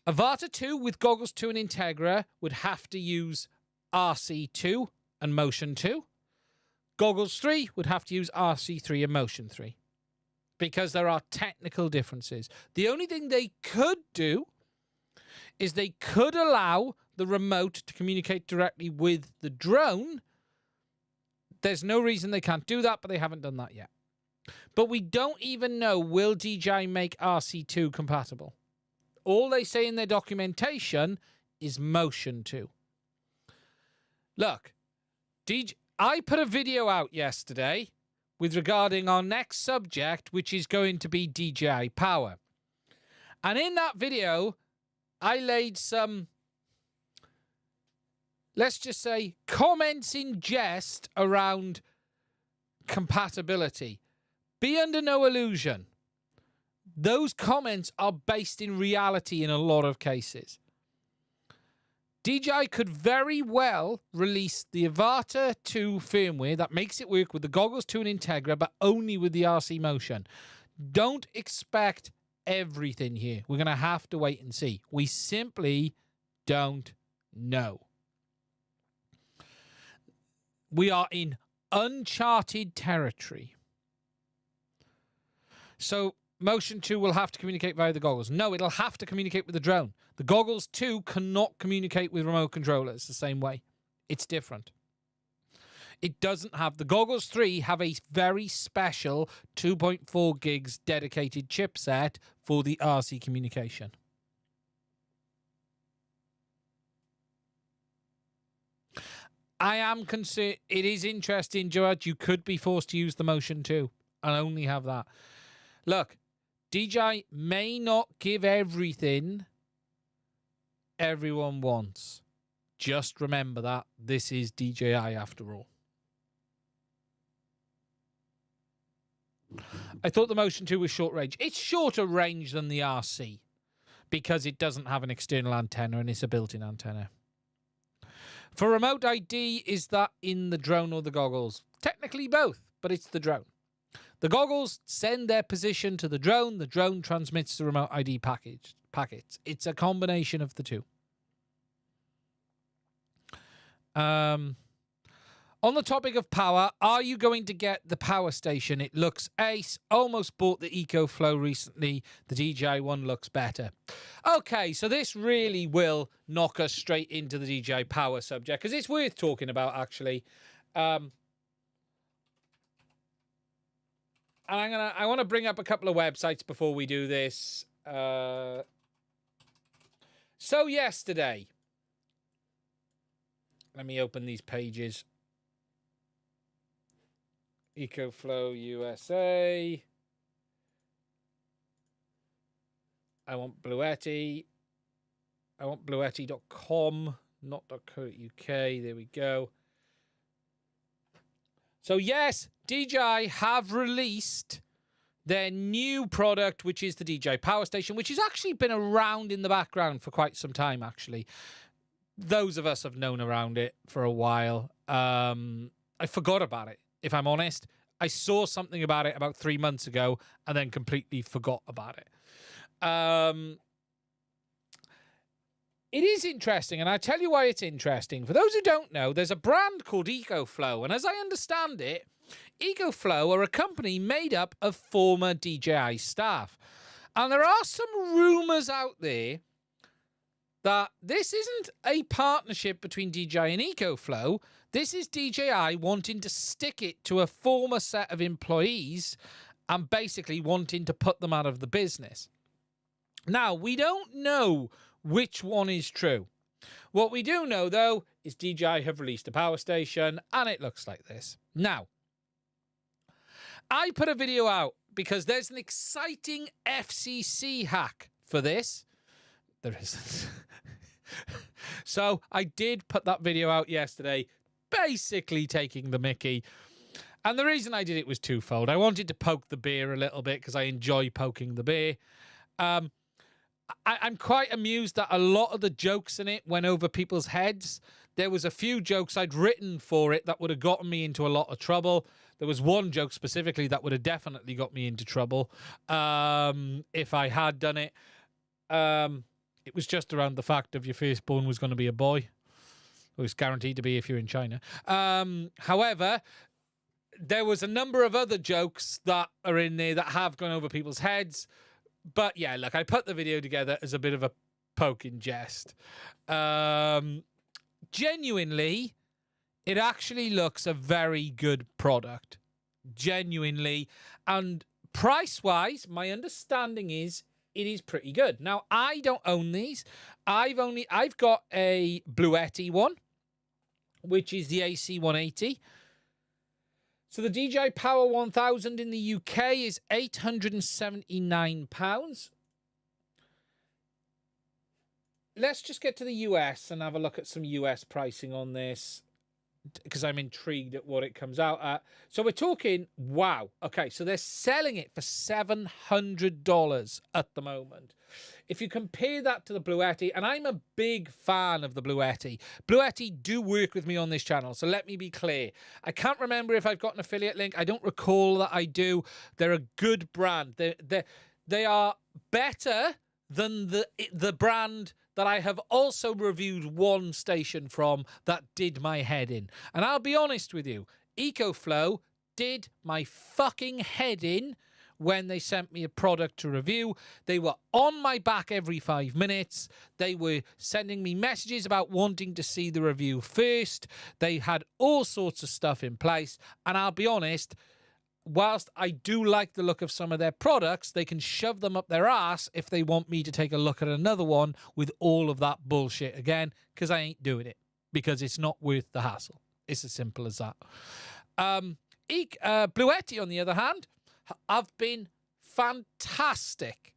Avata 2 with Goggles 2 and Integra would have to use RC2 and Motion 2. Goggles 3 would have to use RC3 and Motion 3 because there are technical differences. The only thing they could do is they could allow the remote to communicate directly with the drone. There's no reason they can't do that, but they haven't done that yet. But we don't even know, will DJI make RC2 compatible? All they say in their documentation is Motion 2. Look, I put a video out yesterday with regarding our next subject, which is going to be DJI Power. And in that video, I laid some, let's just say, comments in jest around compatibility. Be under no illusion. Those comments are based in reality in a lot of cases. DJI could very well release the Avata 2 firmware that makes it work with the Goggles 2 and Integra, but only with the RC Motion. Don't expect everything here. We're going to have to wait and see. We simply don't know. We are in uncharted territory. So Motion 2 will have to communicate via the goggles. No, it'll have to communicate with the drone. The Goggles 2 cannot communicate with remote controllers the same way. It's different. It doesn't have... The Goggles 3 have a very special 2.4 gigs dedicated chipset for the RC communication. I am concerned... It is interesting, Gerard. You could be forced to use the Motion 2 and only have that. Look, DJI may not give everything everyone wants. Just remember that this is DJI after all. I thought the Motion 2 was short range. It's shorter range than the RC because it doesn't have an external antenna and it's a built-in antenna. For remote ID, is that in the drone or the goggles? Technically both, but it's the drone. The goggles send their position to the drone transmits the remote ID packets. It's a combination of the two. On the topic of power, are you going to get the power station? It looks ace. Almost bought the EcoFlow recently. The DJI one looks better. Okay, so this really will knock us straight into the DJI Power subject because it's worth talking about, actually. And I want to bring up a couple of websites before we do this. So yesterday, let me open these pages. EcoFlow USA. I want Bluetti. I want bluetti.com, not .co.uk. There we go. So yes, DJI have released their new product, which is the DJI Power Station, which has actually been around in the background for quite some time, actually. Those of us have known around it for a while. I forgot about it, if I'm honest. I saw something about it about 3 months ago and then completely forgot about it. It is interesting, and I'll tell you why it's interesting. For those who don't know, there's a brand called EcoFlow, and as I understand it, EcoFlow are a company made up of former DJI staff. And there are some rumours out there that this isn't a partnership between DJI and EcoFlow. This is DJI wanting to stick it to a former set of employees and basically wanting to put them out of the business. Now, we don't know which one is true. What we do know, though, is DJI have released a power station, and it looks like this. Now, I put a video out because there's an exciting FCC hack for this. There isn't. So I did put that video out yesterday, basically taking the mickey. And the reason I did it was twofold. I wanted to poke the bear a little bit because I enjoy poking the bear. I'm quite amused that a lot of the jokes in it went over people's heads. There was a few jokes I'd written for it that would have gotten me into a lot of trouble. There was one joke specifically that would have definitely got me into trouble if I had done it. It was just around the fact of your firstborn was going to be a boy. It was guaranteed to be if you're in China. However, there was a number of other jokes that are in there that have gone over people's heads. But yeah, look, I put the video together as a bit of a poking jest. Genuinely, it actually looks a very good product. Genuinely. And price-wise, my understanding is it is pretty good. Now, I don't own these. I've got a Bluetti one, which is the AC180. So the DJI Power 1000 in the UK is £879. Let's just get to the US and have a look at some US pricing on this, because I'm intrigued at what it comes out at. So we're talking, wow. Okay, so they're selling it for $700 at the moment. If you compare that to the Bluetti, and I'm a big fan of the Bluetti. Bluetti do work with me on this channel, so let me be clear. I can't remember if I've got an affiliate link. I don't recall that I do. They're a good brand. They are better than the brand that I have also reviewed one station from that did my head in. And I'll be honest with you, EcoFlow did my fucking head in when they sent me a product to review. They were on my back every 5 minutes. They were sending me messages about wanting to see the review first. They had all sorts of stuff in place. And I'll be honest, whilst I do like the look of some of their products, they can shove them up their ass if they want me to take a look at another one with all of that bullshit again, because I ain't doing it, because it's not worth the hassle. It's as simple as that. Bluetti, on the other hand, have been fantastic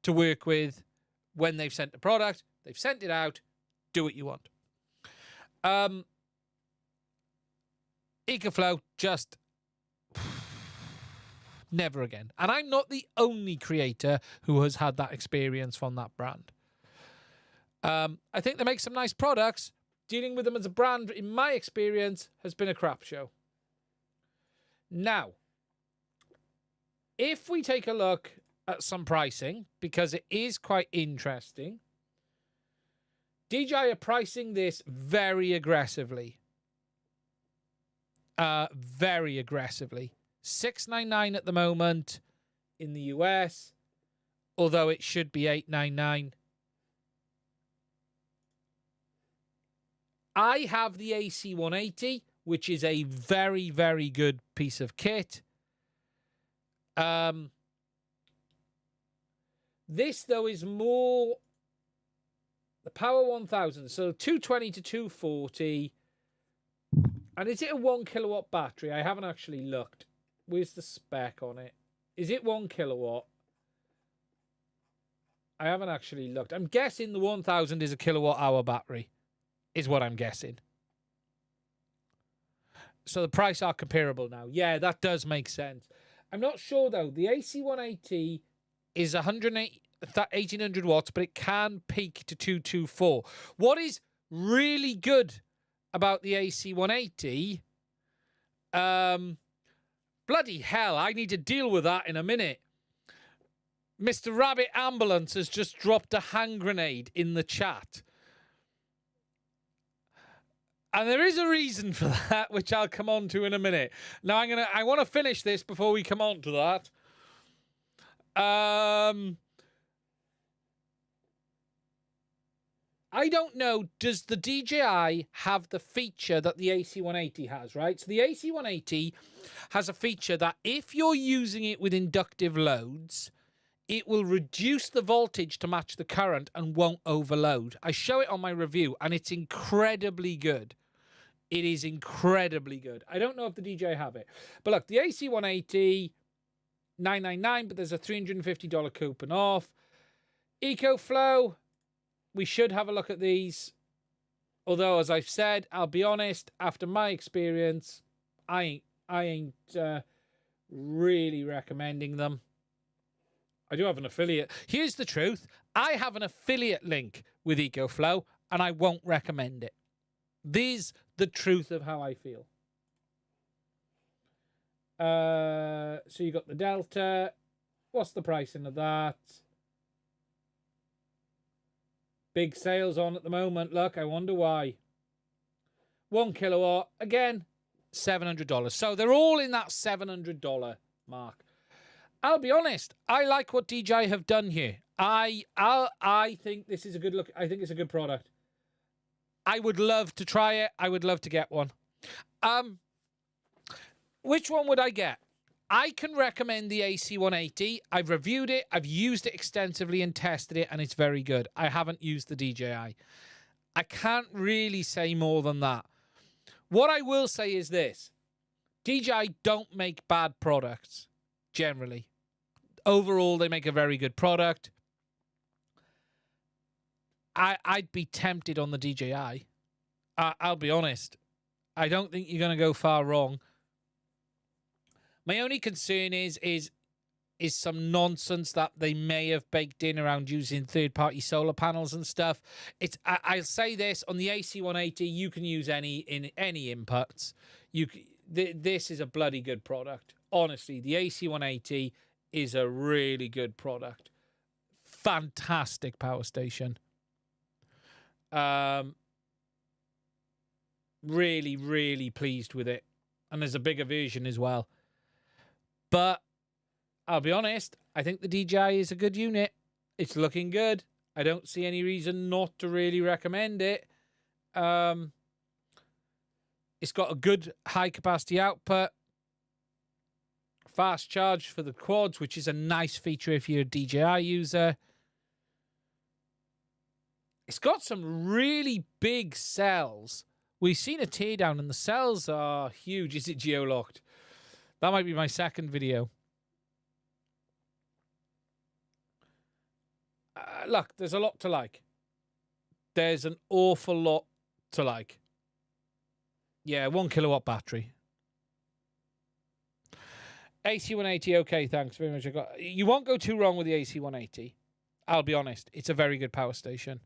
to work with when they've sent the product. They've sent it out. Do what you want. EcoFlow, just never again. And I'm not the only creator who has had that experience from that brand. I think they make some nice products. Dealing with them as a brand, in my experience, has been a crap show. Now, if we take a look at some pricing, because it is quite interesting, DJI are pricing this very aggressively. Very aggressively. $699 at the moment in the US, although it should be $899. I have the AC180, which is a very, very good piece of kit. This, though, is more the Power 1000, so 220 to 240. And is it a 1 kilowatt battery? I haven't actually looked. Where's the spec on it? Is it 1 kilowatt? I haven't actually looked. I'm guessing the 1000 is a kilowatt hour battery, is what I'm guessing. So the price are comparable now. Yeah, that does make sense. I'm not sure, though. The AC180 is 1800 watts, but it can peak to 224. What is really good about the AC180... bloody hell, I need to deal with that in a minute. Mr. Rabbit Ambulance has just dropped a hand grenade in the chat. And there is a reason for that, which I'll come on to in a minute. Now, I want to finish this before we come on to that. I don't know, does the DJI have the feature that the AC180 has, right? So the AC180 has a feature that if you're using it with inductive loads, it will reduce the voltage to match the current and won't overload. I show it on my review, and it's incredibly good. It is incredibly good. I don't know if the DJI have it. But look, the AC180, $999, but there's a $350 coupon off. EcoFlow, we should have a look at these. Although, as I've said, I'll be honest, after my experience, I ain't really recommending them. I do have an affiliate. Here's the truth. I have an affiliate link with EcoFlow, and I won't recommend it. This the truth of how I feel. So you got the Delta. What's the pricing of that? Big sales on at the moment. Look, I wonder why. 1 kilowatt, again, $700. So they're all in that $700 mark. I'll be honest, I like what DJI have done here. I think this is a good look. I think it's a good product. I would love to try it. I would love to get one. Which one would I get? I can recommend the AC180. I've reviewed it. I've used it extensively and tested it, and it's very good. I haven't used the DJI. I can't really say more than that. What I will say is this. DJI don't make bad products, generally. Overall, they make a very good product. I'd be tempted on the DJI. I'll be honest. I don't think you're going to go far wrong. My only concern is some nonsense that they may have baked in around using third-party solar panels and stuff. I'll say this, on the AC180, you can use any inputs. This is a bloody good product. Honestly, the AC180 is a really good product. Fantastic power station. Really, really pleased with it. And there's a bigger version as well. But I'll be honest, I think the DJI is a good unit. It's looking good. I don't see any reason not to really recommend it. It's got a good high-capacity output. Fast charge for the quads, which is a nice feature if you're a DJI user. It's got some really big cells. We've seen a teardown, and the cells are huge. Is it geolocked? That might be my second video. Look, there's a lot to like. There's an awful lot to like. Yeah, 1 kilowatt battery. AC180, okay, thanks very much. You won't go too wrong with the AC180. I'll be honest. It's a very good power station.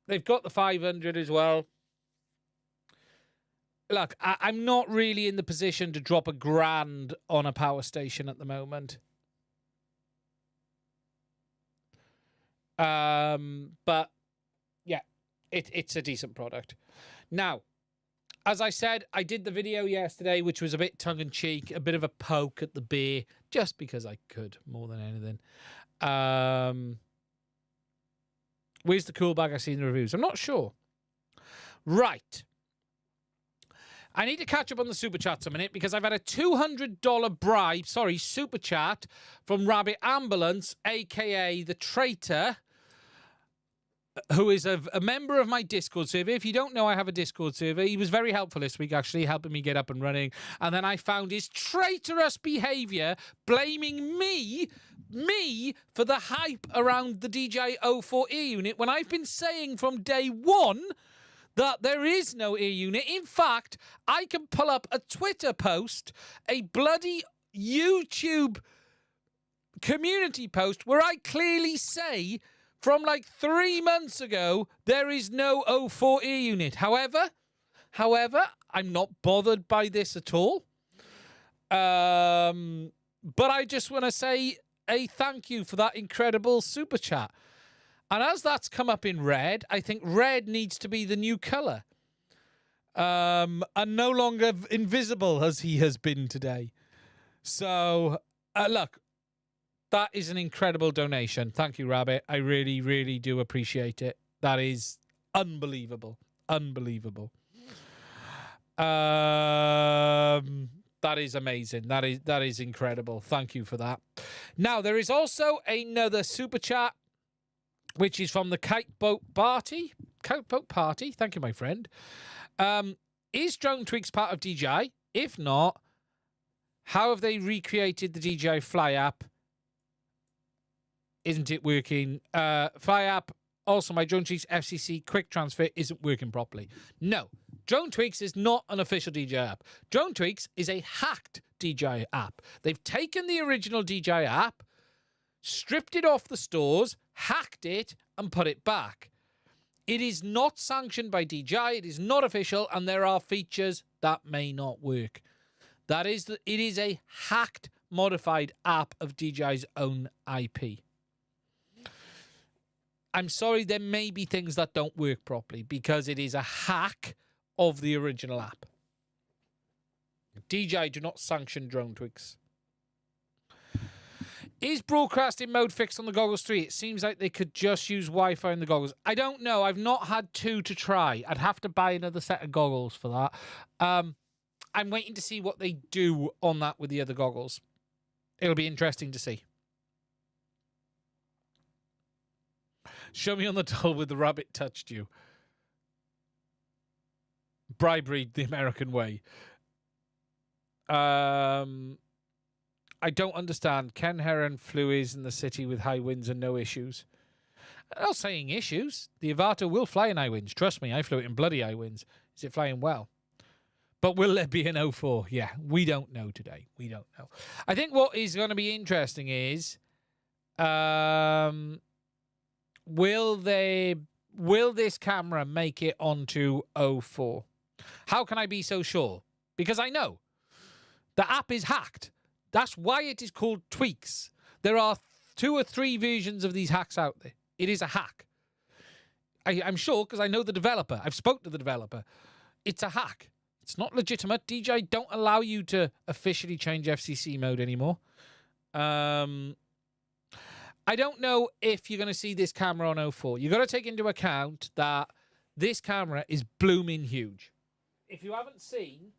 They've got the 500 as well. Look, I'm not really in the position to drop $1,000 on a power station at the moment. But yeah, it's a decent product. Now, as I said, I did the video yesterday, which was a bit tongue-in-cheek, a bit of a poke at the beer, just because I could, more than anything. Where's the cool bag I see in the reviews? I'm not sure. Right. I need to catch up on the super chats a minute because I've had a $200 bribe, super chat from Rabbit Ambulance, a.k.a. the Traitor, who is a member of my Discord server. If you don't know, I have a Discord server. He was very helpful this week, actually, helping me get up and running. And then I found his traitorous behaviour, blaming me for the hype around the DJI O4 unit, when I've been saying from day one that there is no ear unit. In fact, I can pull up a Twitter post, a bloody YouTube community post, where I clearly say from like 3 months ago, there is no O4 ear unit. However, I'm not bothered by this at all. But I just want to say a thank you for that incredible super chat. And as that's come up in red, I think red needs to be the new colour. And no longer invisible as he has been today. So, look, that is an incredible donation. Thank you, Rabbit. I really, really do appreciate it. That is unbelievable. Unbelievable. That is amazing. That is incredible. Thank you for that. Now, there is also another super chat, which is from the Kite Boat Party. Kite Boat Party. Thank you, my friend. Is Drone Tweaks part of DJI? If not, how have they recreated the DJI Fly app? Isn't it working? Fly app. Also, my Drone Tweaks FCC quick transfer isn't working properly. No. Drone Tweaks is not an official DJI app. Drone Tweaks is a hacked DJI app. They've taken the original DJI app, stripped it off the stores, hacked it, and put it back. It is not sanctioned by DJI. It is not official, and there are features that may not work. It is a hacked, modified app of DJI's own IP. I'm sorry, there may be things that don't work properly because it is a hack of the original app. DJI do not sanction drone tweaks. Is broadcasting mode fixed on the Goggles 3? It seems like they could just use Wi-Fi in the goggles. I don't know. I've not had two to try. I'd have to buy another set of goggles for that. I'm waiting to see what they do on that with the other goggles. It'll be interesting to see. Show me on the doll with the rabbit touched you. Bribery the American way. I don't understand. Ken Heron flew in the city with high winds and no issues. I'm not saying issues. The Avata will fly in high winds. Trust me, I flew it in bloody high winds. Is it flying well? But will there be an 04? Yeah, we don't know today. We don't know. I think what is going to be interesting is, will this camera make it onto 04? How can I be so sure? Because I know the app is hacked. That's why it is called tweaks. There are 2 or 3 versions of these hacks out there. It is a hack. I'm sure because I know the developer. I've spoke to the developer. It's a hack. It's not legitimate. DJI don't allow you to officially change FCC mode anymore. I don't know if you're going to see this camera on 04. You've got to take into account that this camera is blooming huge. If you haven't seen,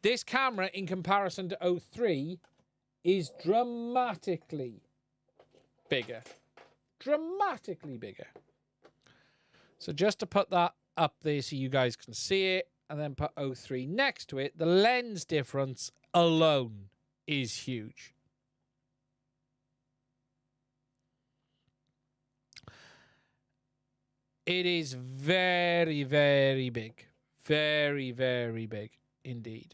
this camera in comparison to 03 is dramatically bigger. Dramatically bigger. So just to put that up there so you guys can see it, and then put 03 next to it, the lens difference alone is huge. It is very, very big. Very, very big indeed.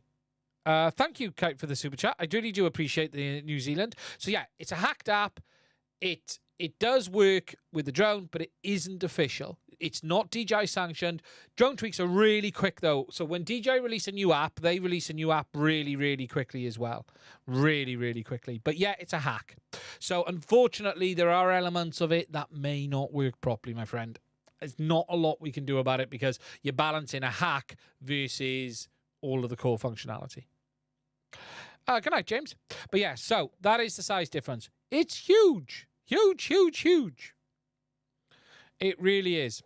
Thank you, Kate, for the super chat. I really do appreciate the New Zealand. So yeah, it's a hacked app. It does work with the drone, but it isn't official. It's not DJI sanctioned. Drone tweaks are really quick though. So when DJI release a new app, they release a new app really, really quickly as well. Really, really quickly. But yeah, it's a hack. So unfortunately, there are elements of it that may not work properly, my friend. There's not a lot we can do about it because you're balancing a hack versus all of the core functionality. Good night, James. But yeah, so that is the size difference. It's huge. Huge, huge, huge. It really is.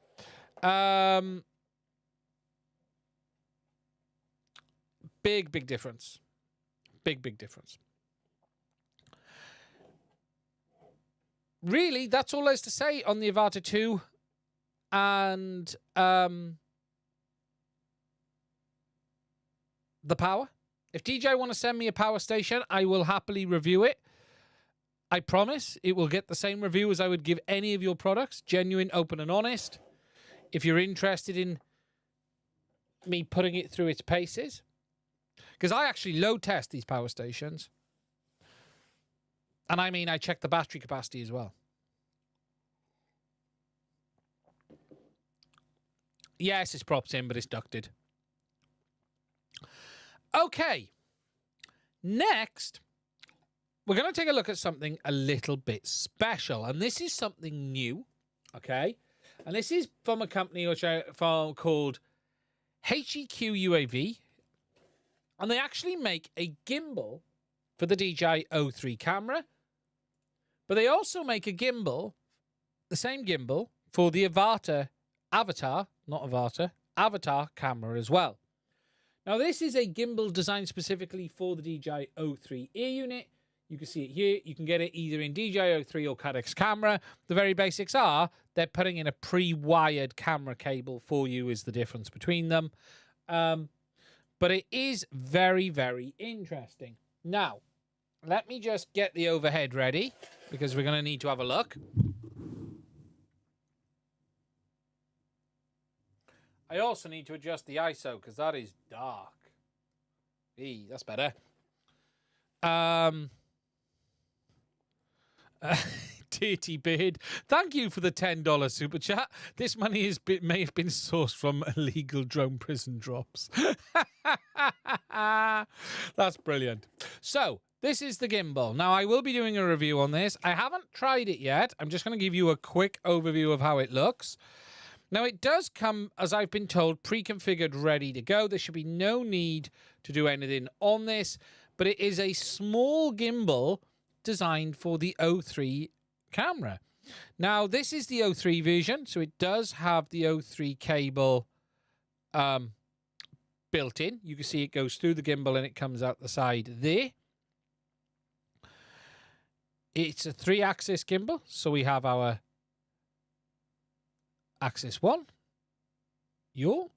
Big, big difference. Big, big difference. Really, that's all there's to say on the Avata 2. And the power. If DJI want to send me a power station, I will happily review it. I promise it will get the same review as I would give any of your products. Genuine, open, and honest. If you're interested in me putting it through its paces. Because I actually load test these power stations. And I mean, I check the battery capacity as well. Yes, it's propped in, but it's ducted. Okay. Next, we're going to take a look at something a little bit special. And this is something new, okay? And this is from a company called HEQ UAV. And they actually make a gimbal for the DJI 03 camera. But they also make a gimbal, the same gimbal, for the Avatar camera as well. Now, this is a gimbal designed specifically for the DJI 03 ear unit. You can see it here. You can get it either in DJI 03 or CaddX camera. The very basics are they're putting in a pre-wired camera cable for you is the difference between them. But it is very, very interesting. Now, let me just get the overhead ready because we're going to need to have a look. I also need to adjust the ISO because that is dark. Eee, that's better. Dirty Beard, thank you for the $10 super chat. This money may have been sourced from illegal drone prison drops. That's brilliant. So, this is the gimbal. Now, I will be doing a review on this. I haven't tried it yet. I'm just going to give you a quick overview of how it looks. Now, it does come, as I've been told, pre-configured, ready to go. There should be no need to do anything on this, but it is a small gimbal designed for the O3 camera. Now, this is the O3 version, so it does have the O3 cable built in. You can see it goes through the gimbal and it comes out the side there. It's a 3-axis gimbal, so we have our axis 1, yaw,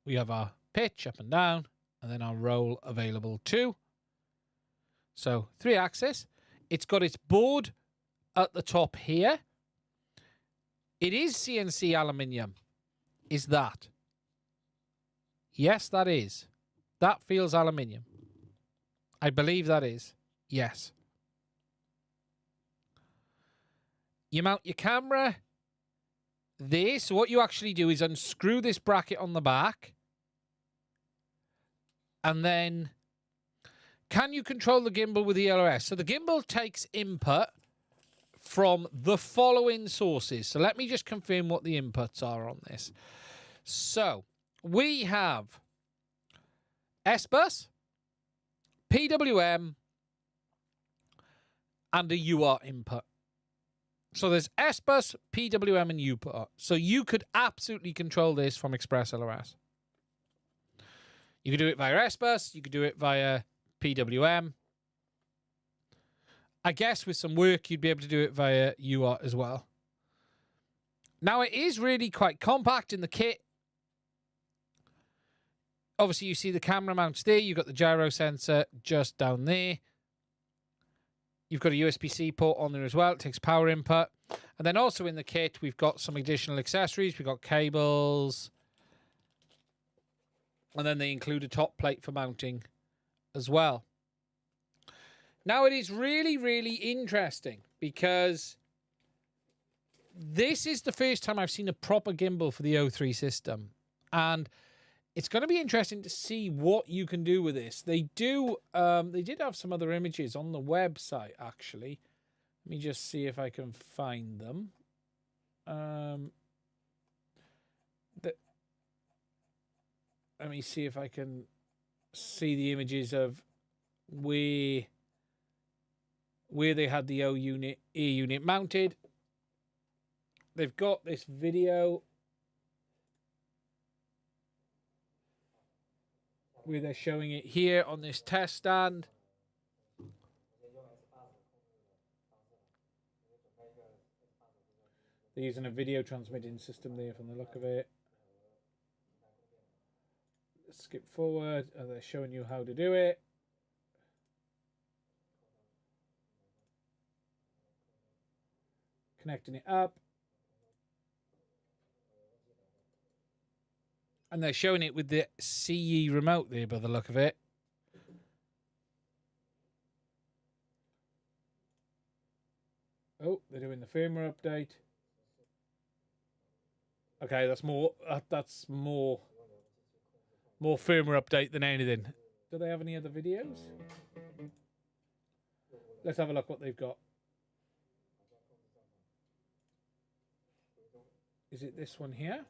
we have our pitch up and down, and then our roll available too. So 3-axis. It's got its board at the top here. It is CNC aluminium. Is that? Yes, that is. That feels aluminium. I believe that is. Yes. You mount your camera there. So what you actually do is unscrew this bracket on the back. And then, can you control the gimbal with the ELRS? So the gimbal takes input from the following sources. So let me just confirm what the inputs are on this. So we have S-Bus, PWM, and a UART input. So there's S-Bus, PWM, and UART. So you could absolutely control this from Express LRS. You could do it via S-Bus. You could do it via PWM. I guess with some work, you'd be able to do it via UART as well. Now, it is really quite compact in the kit. Obviously, you see the camera mounts there. You've got the gyro sensor just down there. You've got a USB-C port on there as well. It takes power input. And then also in the kit, we've got some additional accessories. We've got cables. And then they include a top plate for mounting as well. Now, it is really, really interesting because this is the first time I've seen a proper gimbal for the O3 system. And it's going to be interesting to see what you can do with this. They did have some other images on the website, actually. Let me just see if I can find them. Let me see if I can see the images of where they had the A unit mounted. They've got this video where they're showing it here on this test stand. They're using a video transmitting system there from the look of it. Let's skip forward, and they're showing you how to do it. Connecting it up. And they're showing it with the CE remote there by the look of it. Oh, they're doing the firmware update. Okay, that's more firmware update than anything. Do they have any other videos? Let's have a look what they've got. Is it this one here?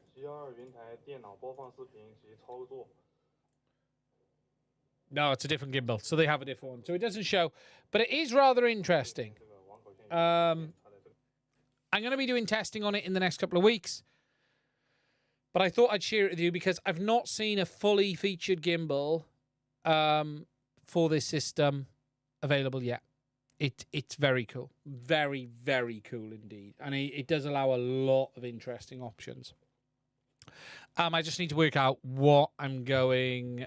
No, it's a different gimbal. So they have a different one. So it doesn't show. But it is rather interesting. I'm going to be doing testing on it in the next couple of weeks. But I thought I'd share it with you because I've not seen a fully featured gimbal for this system available yet. It's very cool. Very, very cool indeed. And it does allow a lot of interesting options. I just need to work out what I'm going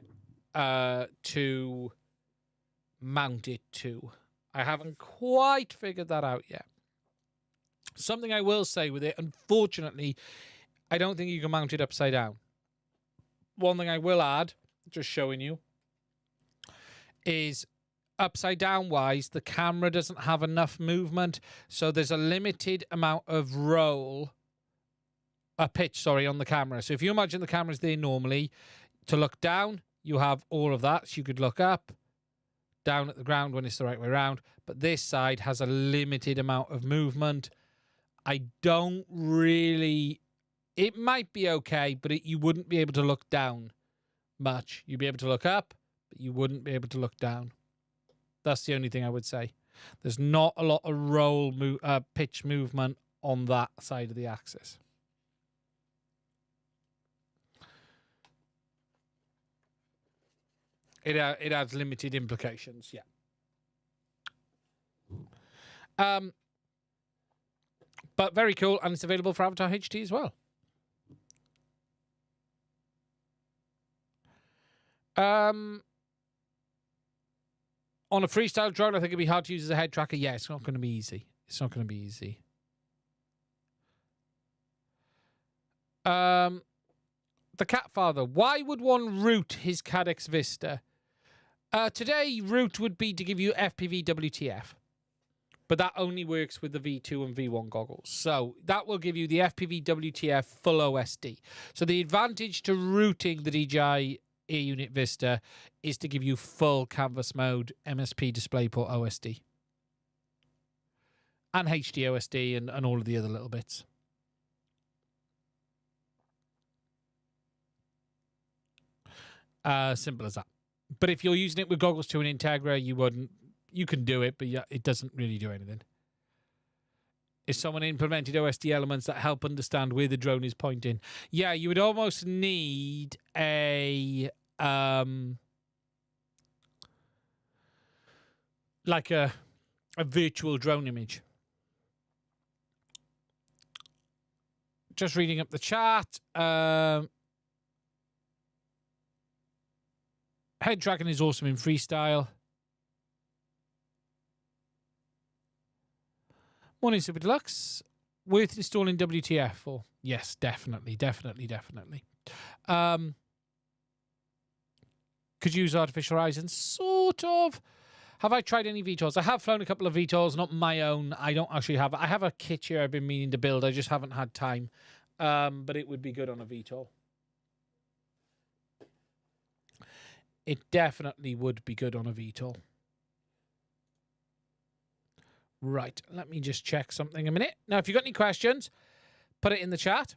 to mount it to. I haven't quite figured that out yet. Something I will say with it, unfortunately, I don't think you can mount it upside down. One thing I will add, just showing you, is upside down wise, the camera doesn't have enough movement. So there's a limited amount of pitch, on the camera. So if you imagine the camera's there normally, to look down, you have all of that. So you could look up, down at the ground when it's the right way around. But this side has a limited amount of movement. I don't really... It might be okay, but you wouldn't be able to look down much. You'd be able to look up, but you wouldn't be able to look down. That's the only thing I would say. There's not a lot of pitch movement on that side of the axis. It has limited implications, yeah. But very cool, and it's available for Avata HD as well. On a freestyle drone, I think it'd be hard to use as a head tracker. Yeah, it's not going to be easy. It's not going to be easy. The Cat Father. Why would one route his CaddX Vista? Today, route would be to give you FPV WTF. But that only works with the V2 and V1 goggles. So that will give you the FPV WTF full OSD. So the advantage to routing the DJI Air Unit Vista is to give you full canvas mode MSP DisplayPort OSD. And HD OSD and all of the other little bits. Simple as that. But if you're using it with goggles to an Integra, you wouldn't. You can do it, but it doesn't really do anything. If someone implemented OSD elements that help understand where the drone is pointing, yeah, you would almost need a like a virtual drone image. Just reading up the chat. Head tracking is awesome in freestyle. Morning, Super Deluxe. Worth installing WTF for? Yes, definitely. Could use artificial horizons, sort of. Have I tried any VTOLs? I have flown a couple of VTOLs, not my own. I don't actually have. I have a kit here I've been meaning to build. I just haven't had time. But it would be good on a VTOL. It definitely would be good on a VTOL. Right, let me just check something a minute. Now, if you've got any questions, put it in the chat.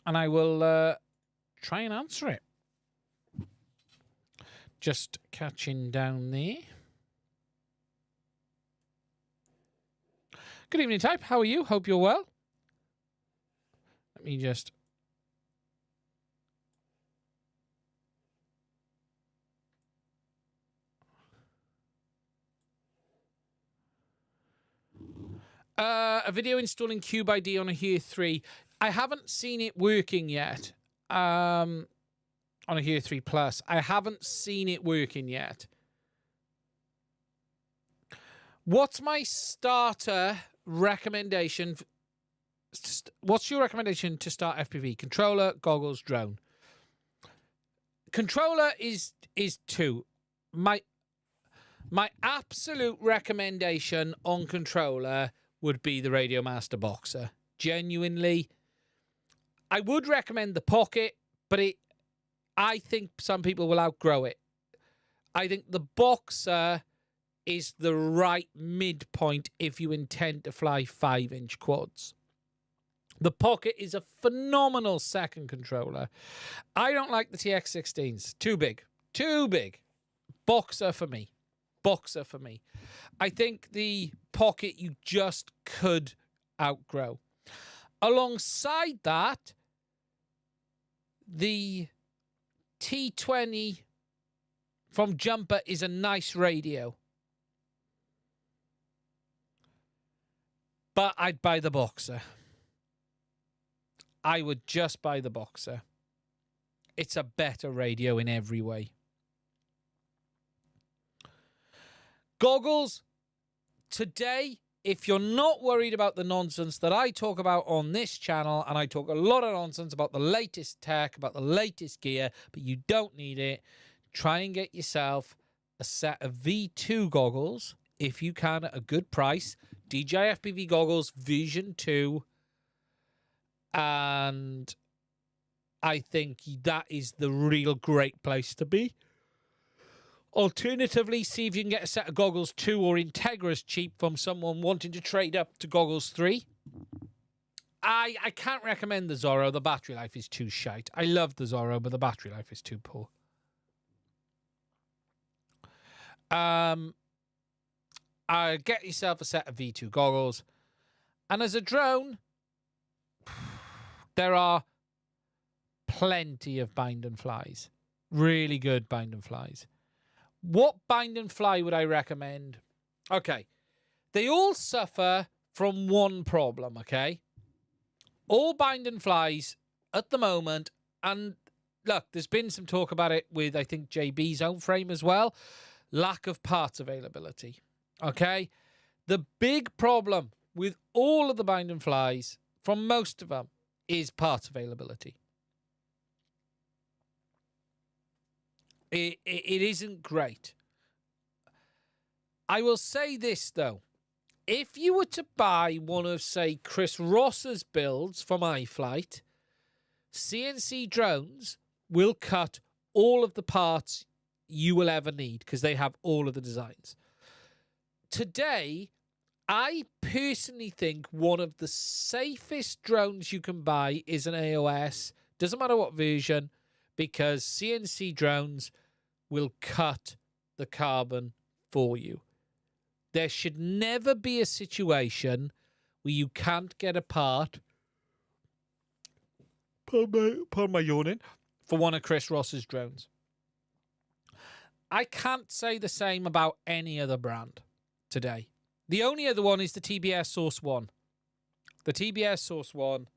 And I will try and answer it. Just catching down there. Good evening, Type. How are you? Hope you're well. Let me just... a video installing Cube ID on a Here 3. I haven't seen it working yet. On a Here 3 Plus. I haven't seen it working yet. What's my starter recommendation? What's your recommendation to start FPV? Controller, goggles, drone. Controller is 2. My absolute recommendation on controller would be the Radio Master Boxer. Genuinely. I would recommend the Pocket, but I think some people will outgrow it. I think the Boxer is the right midpoint if you intend to fly 5-inch quads. The Pocket is a phenomenal second controller. I don't like the TX16s. Too big. Too big. Boxer for me. Boxer for me. I think the Pocket you just could outgrow. Alongside that, the T20 from Jumper is a nice radio. But I'd buy the Boxer. I would just buy the Boxer. It's a better radio in every way. Goggles, today, if you're not worried about the nonsense that I talk about on this channel, and I talk a lot of nonsense about the latest tech, about the latest gear, but you don't need it, try and get yourself a set of V2 goggles, if you can, at a good price. DJI FPV goggles, Vision 2. And I think that is the real great place to be. Alternatively, see if you can get a set of Goggles 2 or Integras cheap from someone wanting to trade up to Goggles 3. I can't recommend the Zorro. The battery life is too shite. I love the Zorro, but the battery life is too poor. Get yourself a set of V2 goggles. And as a drone, there are plenty of bind and flies. Really good bind and flies. What bind and fly would I recommend? Okay. They all suffer from one problem, okay? All bind and flies at the moment, and look, there's been some talk about it with, I think, JB's own frame as well. Lack of parts availability, okay? The big problem with all of the bind and flies, from most of them, is parts availability. It isn't great. I will say this, though. If you were to buy one of, say, Chris Ross's builds from iFlight, CNC drones will cut all of the parts you will ever need because they have all of the designs. Today, I personally think one of the safest drones you can buy is an AOS. Doesn't matter what version, because CNC drones will cut the carbon for you. There should never be a situation where you can't get a part, pardon my yawning, for one of Chris Ross's drones. I can't say the same about any other brand today. The only other one is the TBS Source 1. The TBS Source 1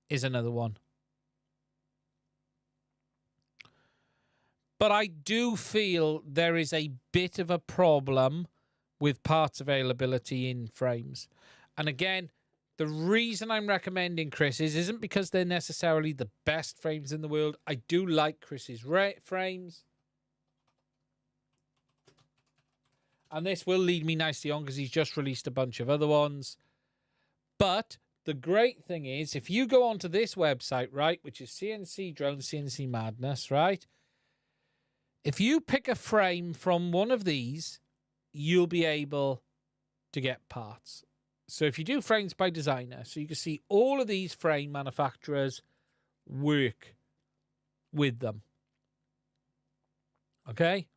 is another one. But I do feel there is a bit of a problem with parts availability in frames. And again, the reason I'm recommending Chris's isn't because they're necessarily the best frames in the world. I do like Chris's frames. And this will lead me nicely on because he's just released a bunch of other ones. But the great thing is, if you go onto this website, right, which is CNC Drone, CNC Madness, right? If you pick a frame from one of these, you'll be able to get parts. So if you do frames by designer, so you can see all of these frame manufacturers work with them. Okay?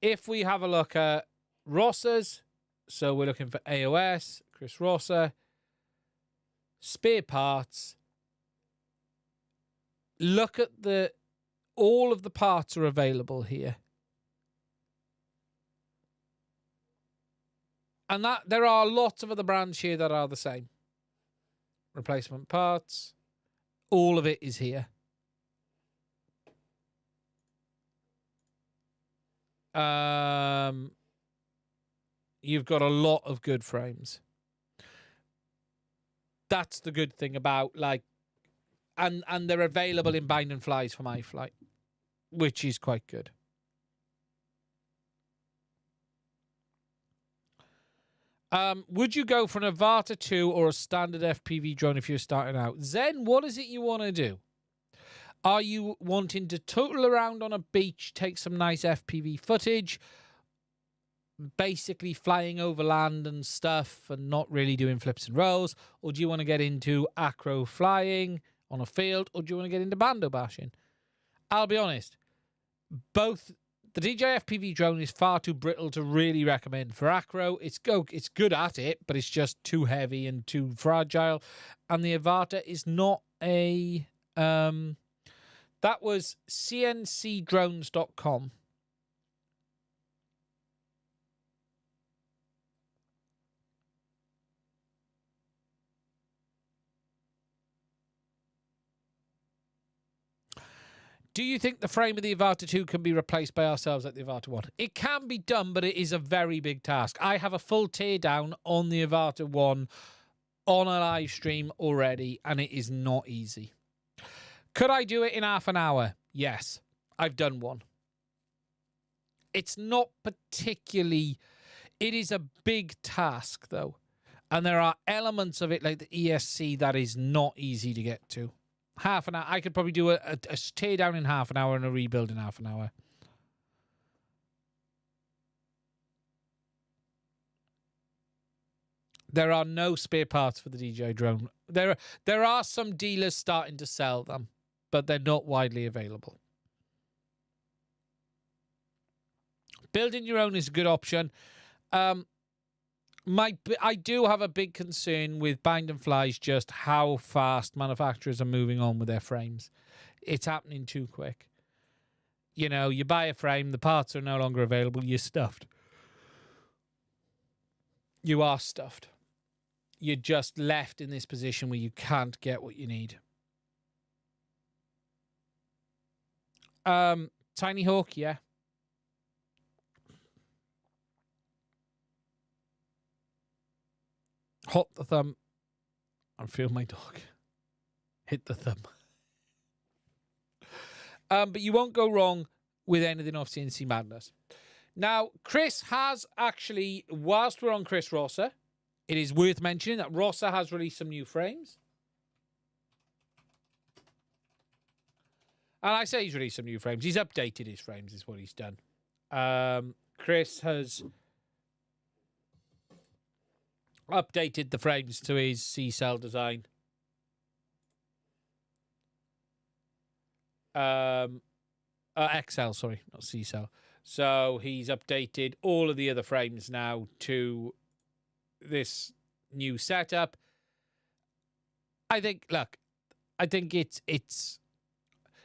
If we have a look at Ross's, so we're looking for AOS, Chris Rossa, spare parts. Look at all of the parts are available here. And that there are lots of other brands here that are the same. Replacement parts. All of it is here. You've got a lot of good frames. That's the good thing about, like, and they're available in bind and flies from iFlight, which is quite good. Would you go for an Avata 2 or a standard FPV drone if you're starting out? Zen, what is it you want to do? Are you wanting to total around on a beach, take some nice FPV footage, basically flying over land and stuff and not really doing flips and rolls? Or do you want to get into acro flying on a field? Or do you want to get into bando bashing? I'll be honest, both. The DJI FPV drone is far too brittle to really recommend for acro. It's good at it, but it's just too heavy and too fragile. And the Avata is not a... that was cncdrones.com. Do you think the frame of the Avata 2 can be replaced by ourselves like the Avata 1? It can be done, but it is a very big task. I have a full teardown on the Avata 1 on a live stream already, and it is not easy. Could I do it in half an hour? Yes. I've done one. It's not particularly... It is a big task, though. And there are elements of it, like the ESC, that is not easy to get to. Half an hour. I could probably do a tear down in half an hour and a rebuild in half an hour. There are no spare parts for the DJI drone. There are some dealers starting to sell them, but they're not widely available. Building your own is a good option. I do have a big concern with Bind and Fly's just how fast manufacturers are moving on with their frames. It's happening too quick. You know, you buy a frame, the parts are no longer available, you're stuffed. You are stuffed. You're just left in this position where you can't get what you need. Tiny Hawk, yeah. Hot the thumb and feel my dog. Hit the thumb. But you won't go wrong with anything off CNC Madness. Now, Chris has actually, whilst we're on Chris Rosser, it is worth mentioning that Rosser has released some new frames. And I say he's released some new frames. He's updated his frames, is what he's done. Chris has updated the frames to his C-cell design. XL, sorry, not C-cell. So he's updated all of the other frames now to this new setup. I think, look, I think it's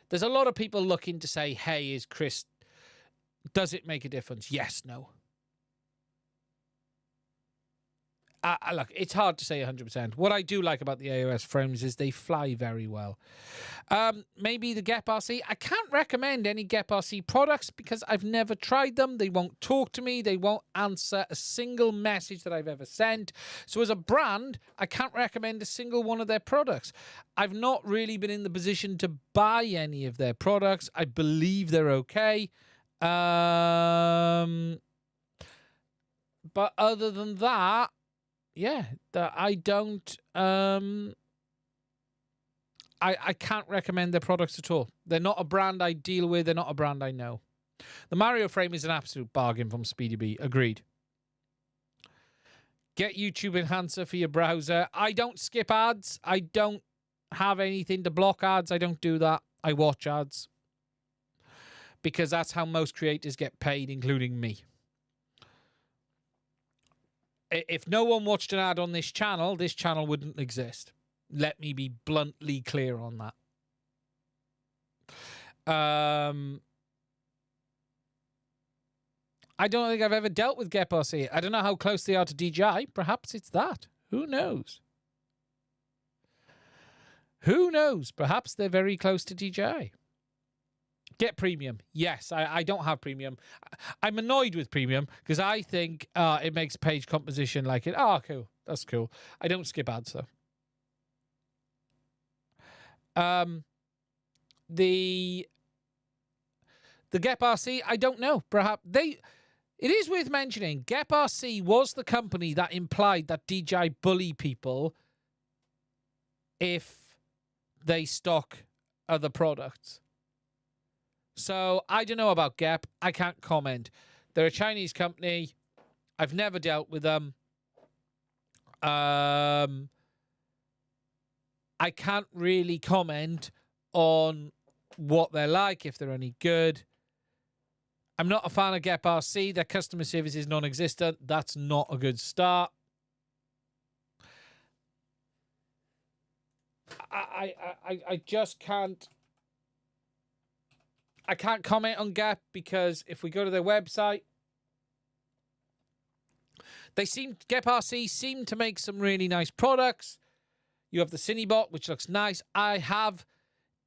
there's a lot of people looking to say, hey, is Chris, does it make a difference? Yes, no. Look, it's hard to say 100%. What I do like about the AOS frames is they fly very well. Maybe the Gep RC. I can't recommend any Gep RC products because I've never tried them. They won't talk to me. They won't answer a single message that I've ever sent. So as a brand, I can't recommend a single one of their products. I've not really been in the position to buy any of their products. I believe they're okay. But other than that, yeah, I don't. I can't recommend their products at all. They're not a brand I deal with. They're not a brand I know. The Mario frame is an absolute bargain from Speedy B. Agreed. Get YouTube Enhancer for your browser. I don't skip ads. I don't have anything to block ads. I don't do that. I watch ads. Because that's how most creators get paid, including me. If no one watched an ad on this channel wouldn't exist. Let me be bluntly clear on that. I don't think I've ever dealt with Gep RC. I don't know how close they are to DJI. Perhaps it's that. Who knows? Who knows? Perhaps they're very close to DJI. Get premium. Yes, I don't have premium. I'm annoyed with premium because I think it makes page composition like it. Oh, cool. That's cool. I don't skip ads, though. The Gep RC, I don't know. Perhaps it is worth mentioning, Gep RC was the company that implied that DJI bully people if they stock other products. So, I don't know about Gep. I can't comment. They're a Chinese company. I've never dealt with them. I can't really comment on what they're like, if they're any good. I'm not a fan of Gep RC. Their customer service is non-existent. That's not a good start. I just can't. I can't comment on Gep because if we go to their website, Gep RC seem to make some really nice products. You have the Cinebot, which looks nice. I have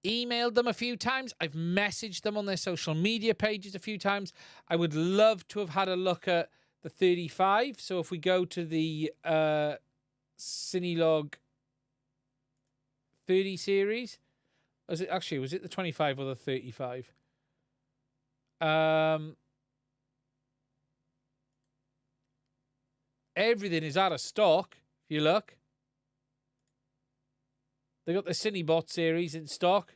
emailed them a few times. I've messaged them on their social media pages a few times. I would love to have had a look at the 35. So if we go to the Cinelog 30 series, was it the 25 or the 35? Everything is out of stock, if you look. They got the Cinebot series in stock.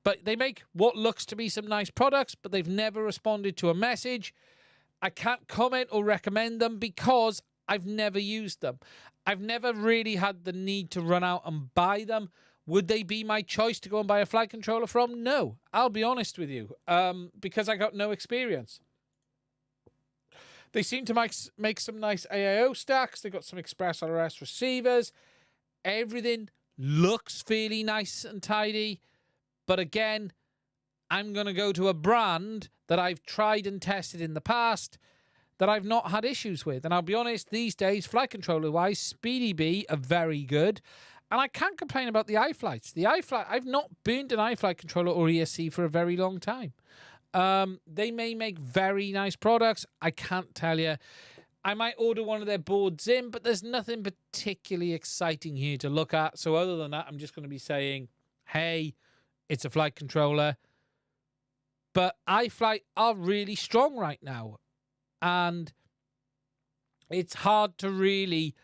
But they make what looks to be some nice products, but they've never responded to a message. I can't comment or recommend them because I've never used them. I've never really had the need to run out and buy them. Would they be my choice to go and buy a flight controller from? No, I'll be honest with you, because I got no experience. They seem to make some nice AIO stacks. They've got some Express RS receivers. Everything looks fairly nice and tidy. But again, I'm going to go to a brand that I've tried and tested in the past that I've not had issues with. And I'll be honest, these days, flight controller-wise, Speedy Bee are very good. And I can't complain about the iFlights. The iFlight, I've not burnt an iFlight controller or ESC for a very long time. They may make very nice products. I can't tell you. I might order one of their boards in, but there's nothing particularly exciting here to look at. So other than that, I'm just going to be saying, hey, it's a flight controller. But iFlight are really strong right now. And it's hard to really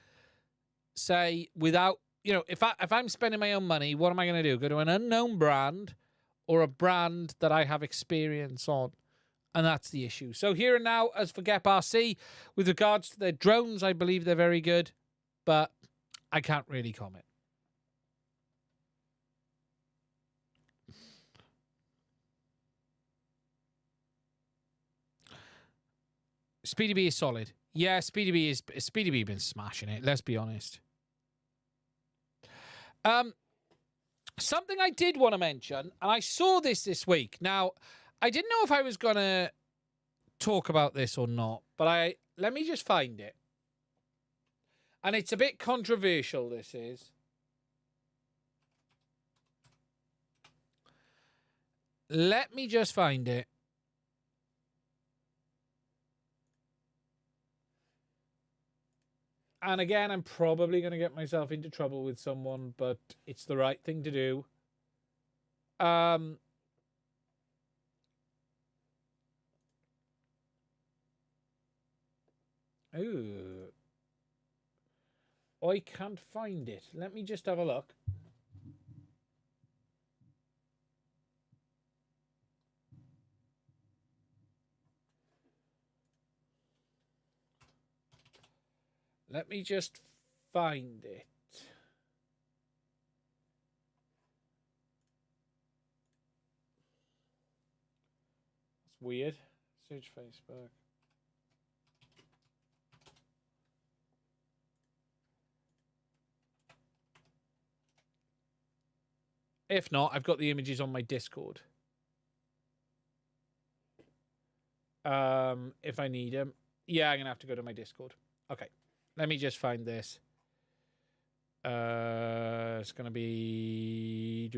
say without, you know, if I'm spending my own money, what am I going to do? Go to an unknown brand or a brand that I have experience on? And that's the issue. So here and now, as for Gep RC, with regards to their drones, I believe they're very good. But I can't really comment. Speedy Bee is solid. Yeah, Speedy Bee been smashing it. Let's be honest. Something I did want to mention, and I saw this week. Now, I didn't know if I was gonna talk about this or not, but let me just find it. And it's a bit controversial. This is. Let me just find it. And again, I'm probably going to get myself into trouble with someone, but it's the right thing to do. Ooh. I can't find it. Let me just have a look. Let me just find it. It's weird. Search Facebook. If not, I've got the images on my Discord. If I need them. Yeah, I'm going to have to go to my Discord. Okay. Let me just find this. It's going to be...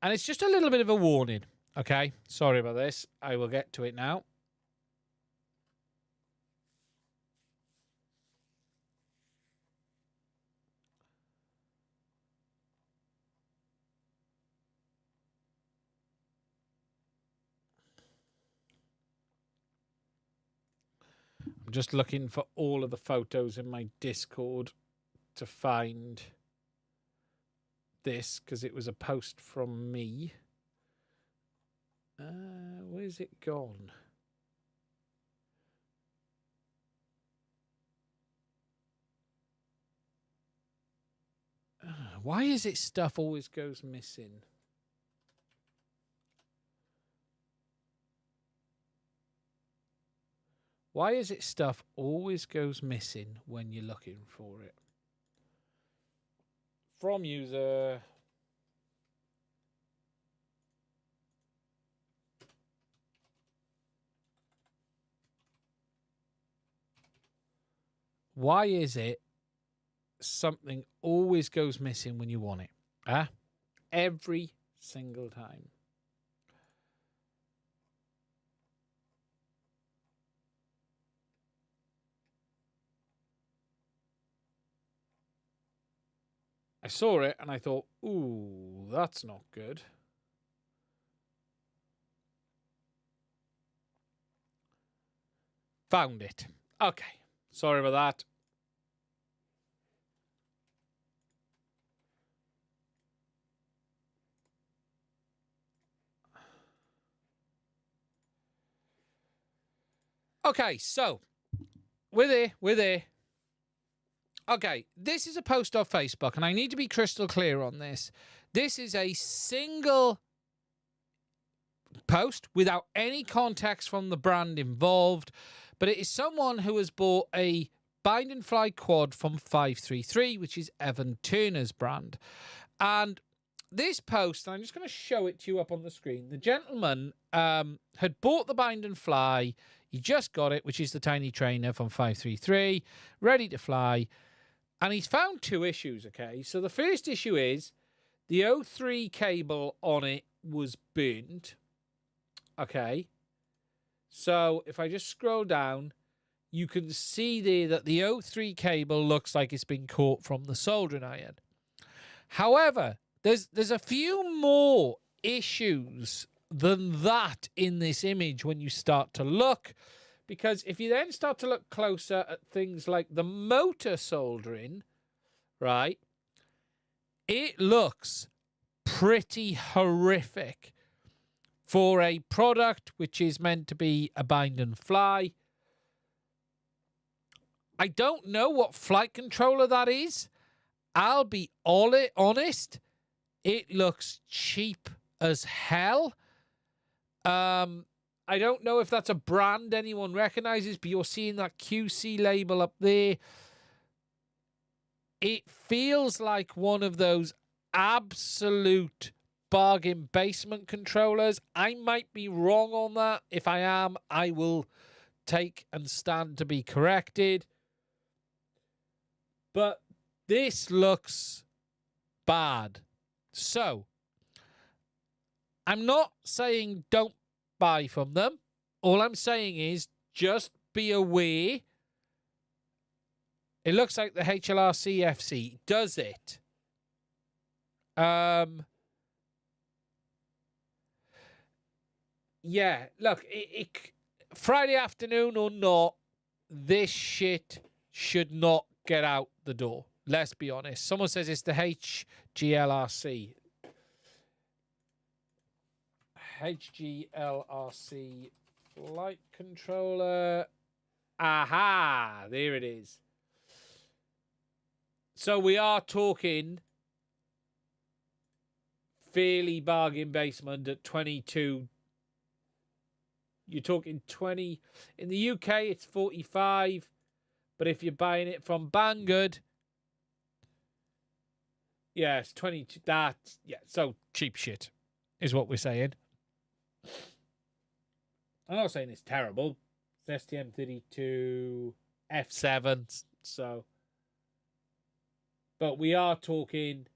And it's just a little bit of a warning. Okay? Sorry about this. I will get to it now. I'm just looking for all of the photos in my Discord to find this, because it was a post from me. Where's it gone? Why is it stuff always goes missing? Why is it stuff always goes missing when you're looking for it? From user. Why is it something always goes missing when you want it? Huh? Every single time. I saw it and I thought, ooh, that's not good. Found it. Okay. Sorry about that. Okay, so we're there. Okay, this is a post off Facebook, and I need to be crystal clear on this. This is a single post without any context from the brand involved, but it is someone who has bought a bind and fly quad from 533, which is Evan Turner's brand. And this post, and I'm just going to show it to you up on the screen. The gentleman had bought the bind and fly. He just got it, which is the tiny trainer from 533, ready to fly. And he's found two issues, okay? So the first issue is the O3 cable on it was burnt, okay? So if I just scroll down, you can see there that the O3 cable looks like it's been caught from the soldering iron. However, there's a few more issues than that in this image when you start to look. Because if you then start to look closer at things like the motor soldering, right, it looks pretty horrific for a product which is meant to be a bind and fly. I don't know what flight controller that is. I'll be honest, it looks cheap as hell. I don't know if that's a brand anyone recognizes, but you're seeing that QC label up there. It feels like one of those absolute bargain basement controllers. I might be wrong on that. If I am, I will take and stand to be corrected. But this looks bad. So, I'm not saying don't buy from them. All I'm saying is just be aware. It looks like the HLRC FC does it. Yeah, look, Friday afternoon or not, this shit should not get out the door. Let's be honest. Someone says it's the HGLRC. HGLRC flight controller. Aha, there it is. So we are talking fairly bargain basement at 22. You're talking 20. In the UK, it's 45. But if you're buying it from Banggood, yeah, it's 22. That's, yeah, so cheap shit is what we're saying. I'm not saying it's terrible. It's STM32 F7, so. But we're talking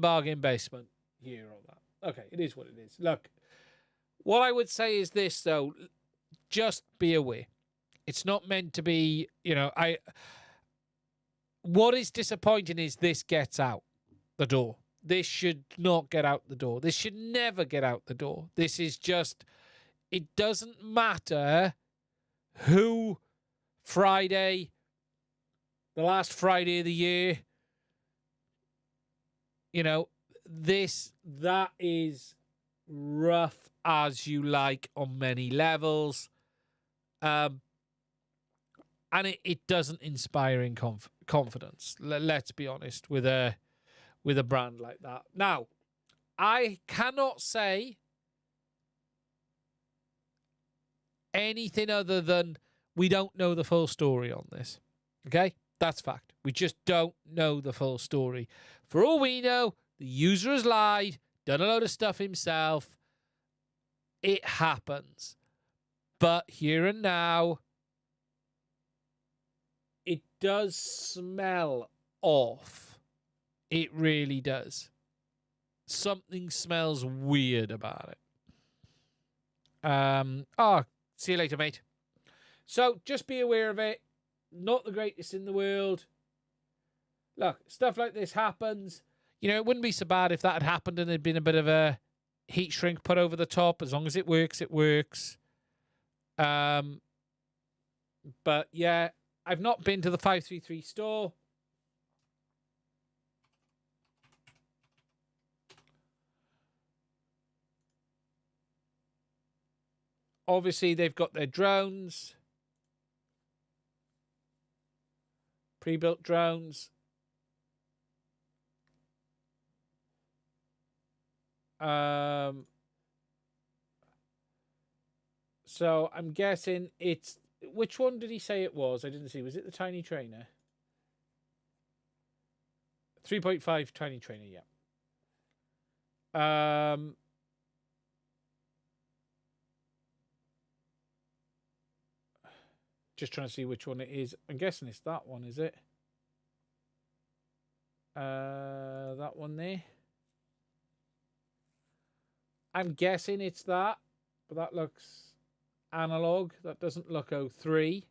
bargain basement here on that. Okay, it is what it is. Look, what I would say is this, though. Just be aware. It's not meant to be, what is disappointing is this gets out the door. This should not get out the door. This should never get out the door. This is just, it doesn't matter who Friday, the last Friday of the year, that is rough as you like on many levels. And it doesn't inspire in confidence. Let's be honest with a brand like that. Now, I cannot say anything other than we don't know the full story on this. Okay? That's fact. We just don't know the full story. For all we know, the user has lied, done a load of stuff himself. It happens. But here and now, it does smell off. It really does. Something smells weird about it. See you later, mate. So just be aware of it. Not the greatest in the world. Look, stuff like this happens. It wouldn't be so bad if that had happened and there'd been a bit of a heat shrink put over the top. As long as it works, it works. But yeah, I've not been to the 533 store. Obviously, they've got their drones. Pre-built drones. So I'm guessing it's... Which one did he say it was? I didn't see. Was it the tiny trainer? 3.5 tiny trainer, yeah. Just trying to see which one it is. I'm guessing it's that one, is it? That one there. I'm guessing it's that, but that looks analog. That doesn't look 03.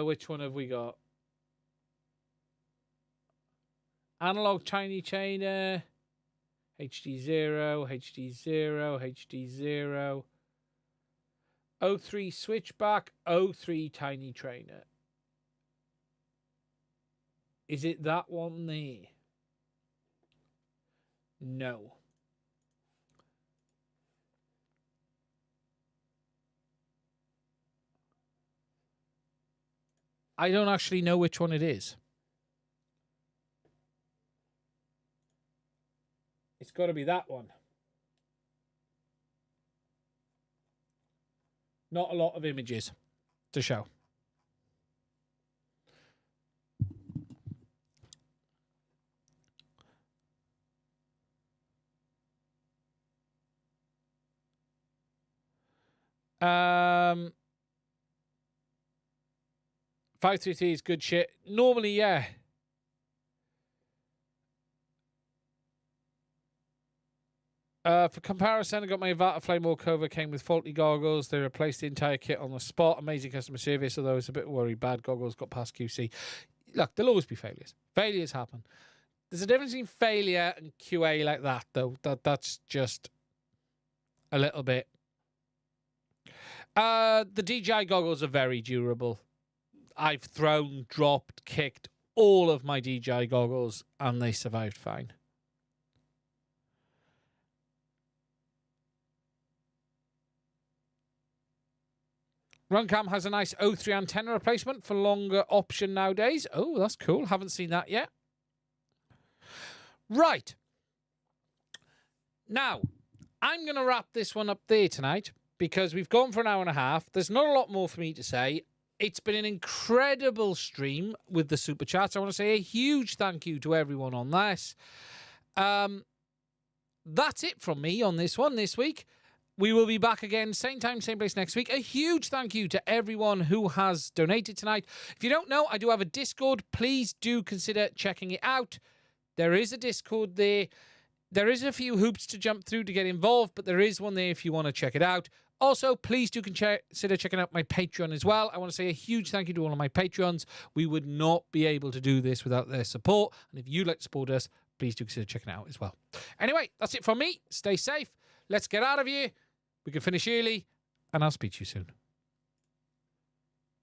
Which one have we got? Analog tiny trainer, HDZero, HDZero, 03 switchback, 03 tiny trainer. Is it that one there? No. I don't actually know which one it is. It's got to be that one. Not a lot of images to show. Um, 533 is good shit. Normally, yeah. For comparison, I got my Avata Flame Walkover, came with faulty goggles. They replaced the entire kit on the spot. Amazing customer service, although it's a bit worried. Bad goggles got past QC. Look, there'll always be failures. Failures happen. There's a difference between failure and QA like that, though. That's just a little bit. The DJI goggles are very durable. I've thrown, dropped, kicked all of my DJI goggles, and they survived fine. Runcam has a nice 03 antenna replacement for longer option nowadays. Oh, that's cool. Haven't seen that yet. Right. Now, I'm going to wrap this one up there tonight because we've gone for an hour and a half. There's not a lot more for me to say. It's been an incredible stream with the Super Chats. I want to say a huge thank you to everyone on this. That's it from me on this one this week. We will be back again, same time, same place next week. A huge thank you to everyone who has donated tonight. If you don't know, I do have a Discord. Please do consider checking it out. There is a Discord there. There is a few hoops to jump through to get involved, but there is one there if you want to check it out. Also, please do consider checking out my Patreon as well. I want to say a huge thank you to all of my Patreons. We would not be able to do this without their support. And if you'd like to support us, please do consider checking it out as well. Anyway, that's it from me. Stay safe. Let's get out of here. We can finish early, and I'll speak to you soon.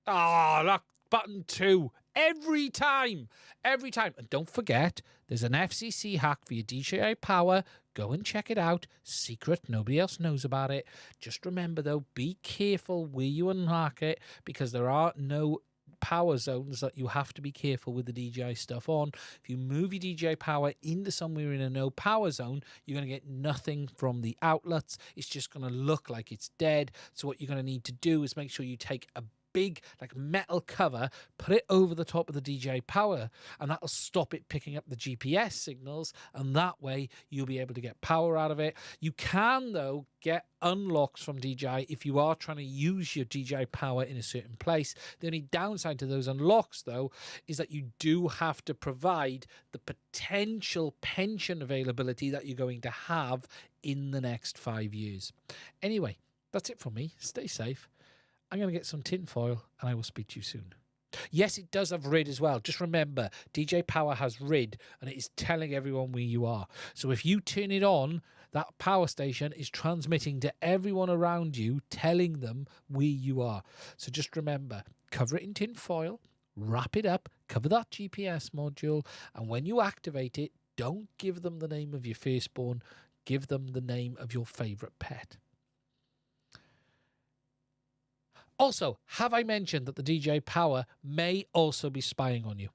Ah, look, button 2. Every time. Every time. And don't forget, there's an FCC hack for your DJI Power. Go and check it out. Secret. Nobody else knows about it. Just remember, though, be careful where you unlock it because there are no power zones that you have to be careful with the DJI stuff on. If you move your DJI Power into somewhere in a no power zone, you're going to get nothing from the outlets. It's just going to look like it's dead. So what you're going to need to do is make sure you take a big like metal cover, put it over the top of the DJI Power, and that'll stop it picking up the GPS signals, and that way you'll be able to get power out of it. You can, though, get unlocks from DJI if you are trying to use your DJI Power in a certain place. The only downside to those unlocks, though, is that you do have to provide the potential pension availability that you're going to have in the next 5 years. Anyway, that's it from me. Stay safe. I'm going to get some tin foil, and I will speak to you soon. Yes, it does have RID as well. Just remember, DJI Power has RID, and it is telling everyone where you are. So if you turn it on, that power station is transmitting to everyone around you, telling them where you are. So just remember, cover it in tin foil, wrap it up, cover that GPS module, and when you activate it, Don't give them the name of your firstborn. Give them the name of your favorite pet. Also, have I mentioned that the DJI Power may also be spying on you?